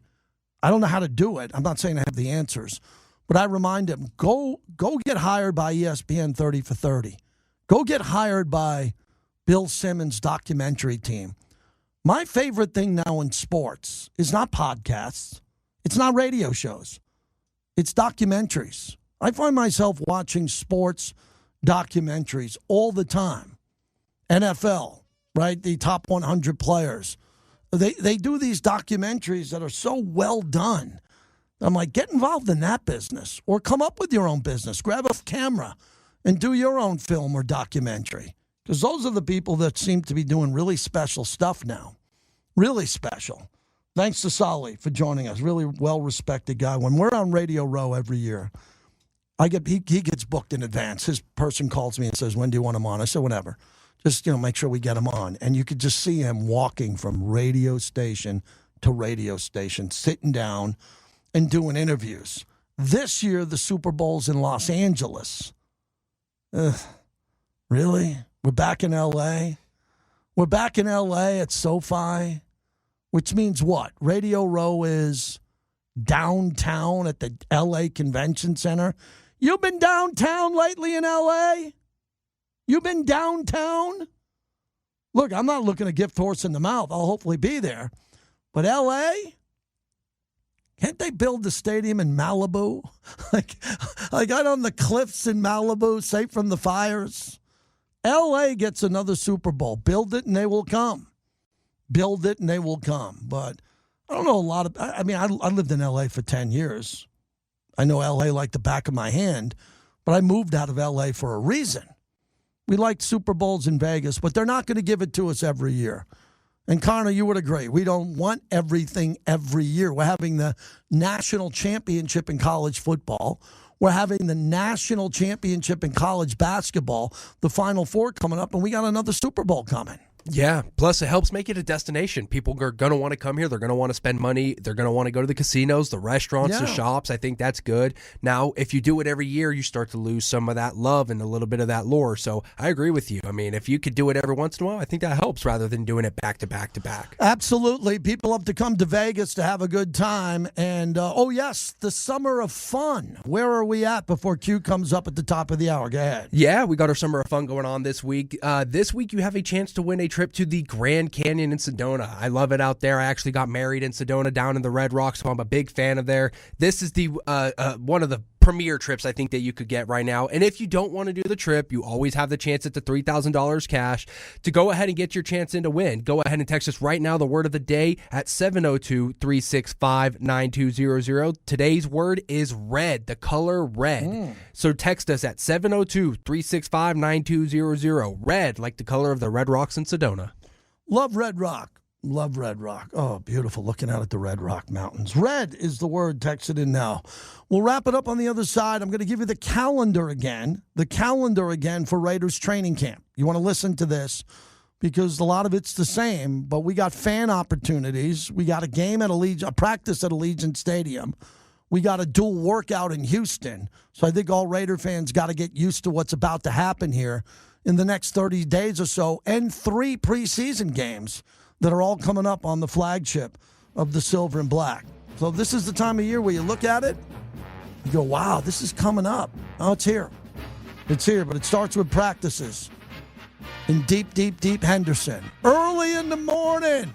I don't know how to do it. I'm not saying I have the answers. But I remind them, go get hired by ESPN 30 for 30. Go get hired by Bill Simmons documentary team. My favorite thing now in sports is not podcasts. It's not radio shows. It's documentaries. I find myself watching sports documentaries all the time. NFL, right? The top 100 players. They do these documentaries that are so well done. I'm like, get involved in that business or come up with your own business. Grab a camera and do your own film or documentary. Because those are the people that seem to be doing really special stuff now. Really special. Thanks to Solly for joining us. Really well-respected guy. When we're on Radio Row every year, he gets booked in advance. His person calls me and says, when do you want him on? I said, whenever. Just, make sure we get him on. And you could just see him walking from radio station to radio station, sitting down and doing interviews. This year, the Super Bowl's in Los Angeles. Really? We're back in L.A.? We're back in L.A. at SoFi, which means what? Radio Row is downtown at the L.A. Convention Center. You've been downtown lately in L.A.? You've been downtown? Look, I'm not looking a gift horse in the mouth. I'll hopefully be there. But L.A.? Can't they build the stadium in Malibu? like out on the cliffs in Malibu, safe from the fires? L.A. gets another Super Bowl. Build it and they will come. Build it and they will come. But I don't know a lot of... I lived in L.A. for 10 years. I know L.A. like the back of my hand. But I moved out of L.A. for a reason. We like Super Bowls in Vegas, but they're not going to give it to us every year. And Connor, you would agree. We don't want everything every year. We're having the national championship in college football. We're having the national championship in college basketball, the Final Four coming up, and we got another Super Bowl coming. Yeah, plus it helps make it a destination. People are going to want to come here. They're going to want to spend money. They're going to want to go to the casinos, the restaurants, the shops. I think that's good. Now, if you do it every year, you start to lose some of that love and a little bit of that lore. So I agree with you. I mean, if you could do it every once in a while, I think that helps rather than doing it back to back to back. Absolutely. People have to come to Vegas to have a good time. And, yes, the summer of fun. Where are we at before Q comes up at the top of the hour? Go ahead. Yeah, we got our summer of fun going on this week. This week, you have a chance to win a trip to the Grand Canyon in Sedona. I love it out there. I actually got married in Sedona down in the Red Rock, so I'm a big fan of there. This is the one of the premier trips I think that you could get right now. And if you don't want to do the trip, you always have the chance at the $3,000 cash to go ahead and get your chance in to win. Go ahead and text us right now the word of the day at 702-365-9200. Today's word is red, the color red. So text us at 702-365-9200. Red, like the color of the Red Rocks in Sedona. Love Red Rock. Love Red Rock. Oh, beautiful. Looking out at the Red Rock Mountains. Red is the word. Text it in now. We'll wrap it up on the other side. I'm going to give you the calendar again. The calendar again for Raiders training camp. You want to listen to this because a lot of it's the same, but we got fan opportunities. We got a game at a practice at Allegiant Stadium. We got a dual workout in Houston. So I think all Raider fans got to get used to what's about to happen here in the next 30 days or so, and 3 preseason games that are all coming up on the flagship of the Silver and Black. So this is the time of year where you look at it, you go, wow, this is coming up. Oh, it's here. It's here, but it starts with practices in deep, deep, deep Henderson. Early in the morning.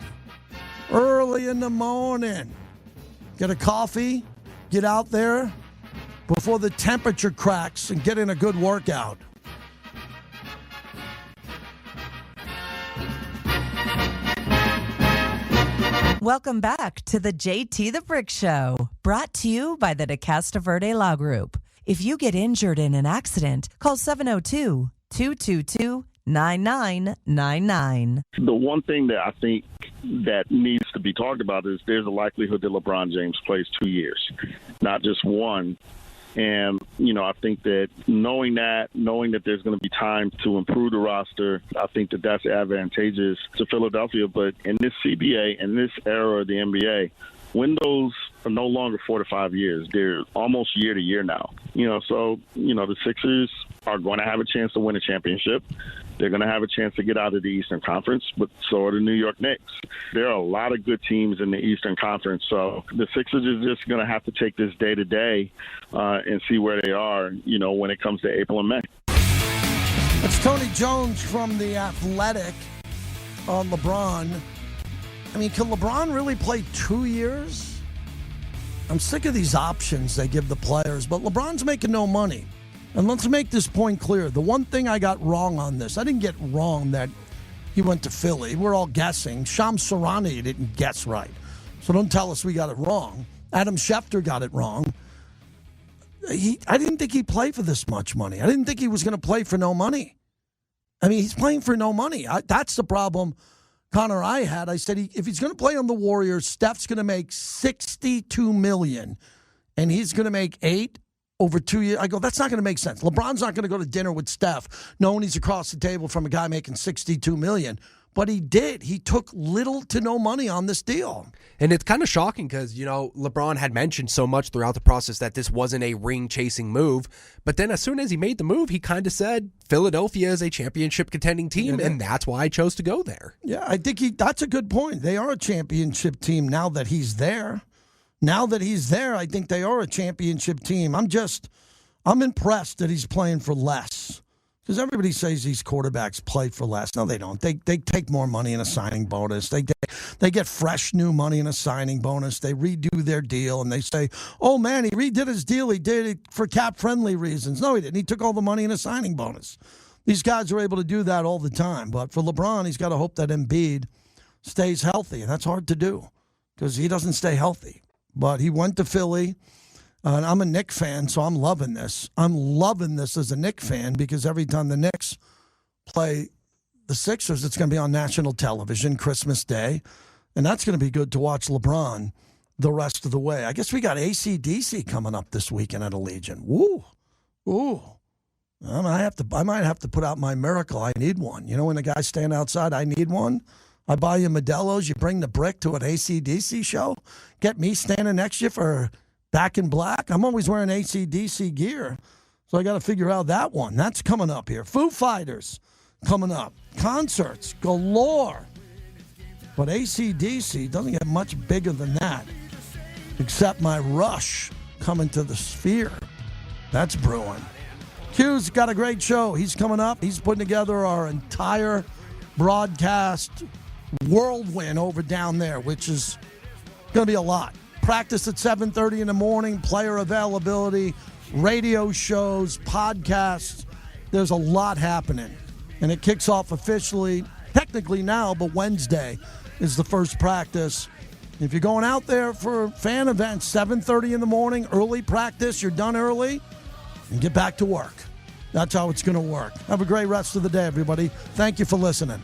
Early in the morning. Get a coffee, get out there before the temperature cracks and get in a good workout. Welcome back to the JT the Brick Show, brought to you by the DeCasta Verde Law Group. If you get injured in an accident, call 702-222-9999. The one thing that I think that needs to be talked about is there's a likelihood that LeBron James plays 2 years, not just one. And, I think that knowing that there's going to be time to improve the roster, I think that that's advantageous to Philadelphia. But in this CBA, in this era of the NBA, windows are no longer 4 to 5 years. They're almost year to year now. The Sixers are going to have a chance to win a championship. They're going to have a chance to get out of the Eastern Conference, but so are the New York Knicks. There are a lot of good teams in the Eastern Conference, so the Sixers are just going to have to take this day to day and see where they are, when it comes to April and May. It's Tony Jones from The Athletic on LeBron. I mean, can LeBron really play 2 years? I'm sick of these options they give the players, but LeBron's making no money. And let's make this point clear. The one thing I got wrong on this, I didn't get wrong that he went to Philly. We're all guessing. Shams Charania didn't guess right. So don't tell us we got it wrong. Adam Schefter got it wrong. I didn't think he'd play for this much money. I didn't think he was going to play for no money. I mean, he's playing for no money. That's the problem, Connor, I had. I said if he's going to play on the Warriors, Steph's going to make $62 million, and he's going to make $8 million over 2 years. I go, that's not going to make sense. LeBron's not going to go to dinner with Steph knowing he's across the table from a guy making $62 million. But he did. He took little to no money on this deal. And it's kind of shocking because, LeBron had mentioned so much throughout the process that this wasn't a ring-chasing move. But then as soon as he made the move, he kind of said, Philadelphia is a championship-contending team, and that's why I chose to go there. Yeah, I think that's a good point. They are a championship team now that he's there. Now that he's there, I think they are a championship team. I'm impressed that he's playing for less. Because everybody says these quarterbacks play for less. No, they don't. They take more money in a signing bonus. They get fresh new money in a signing bonus. They redo their deal, and they say, oh, man, he redid his deal. He did it for cap-friendly reasons. No, he didn't. He took all the money in a signing bonus. These guys are able to do that all the time. But for LeBron, he's got to hope that Embiid stays healthy, and that's hard to do because he doesn't stay healthy. But he went to Philly. And I'm a Knicks fan, so I'm loving this. I'm loving this as a Knicks fan because every time the Knicks play the Sixers, it's going to be on national television Christmas Day. And that's going to be good to watch LeBron the rest of the way. I guess we got AC/DC coming up this weekend at Allegiant. Woo. Ooh. I might have to put out my miracle. I need one. You know, when the guys stand outside, I need one. I buy you Modelo's. You bring the brick to an AC/DC show. Get me standing next to you for Back in Black. I'm always wearing AC/DC gear, so I got to figure out that one. That's coming up here. Foo Fighters coming up. Concerts galore. But AC/DC doesn't get much bigger than that, except my Rush coming to the Sphere. That's brewing. Q's got a great show. He's coming up. He's putting together our entire broadcast whirlwind over down there, which is going to be a lot. Practice at 7:30 in the morning, player availability, radio shows, podcasts. There's a lot happening. And it kicks off officially, technically now, but Wednesday is the first practice. If you're going out there for fan events, 7:30 in the morning, early practice, you're done early, and get back to work. That's how it's going to work. Have a great rest of the day, everybody. Thank you for listening.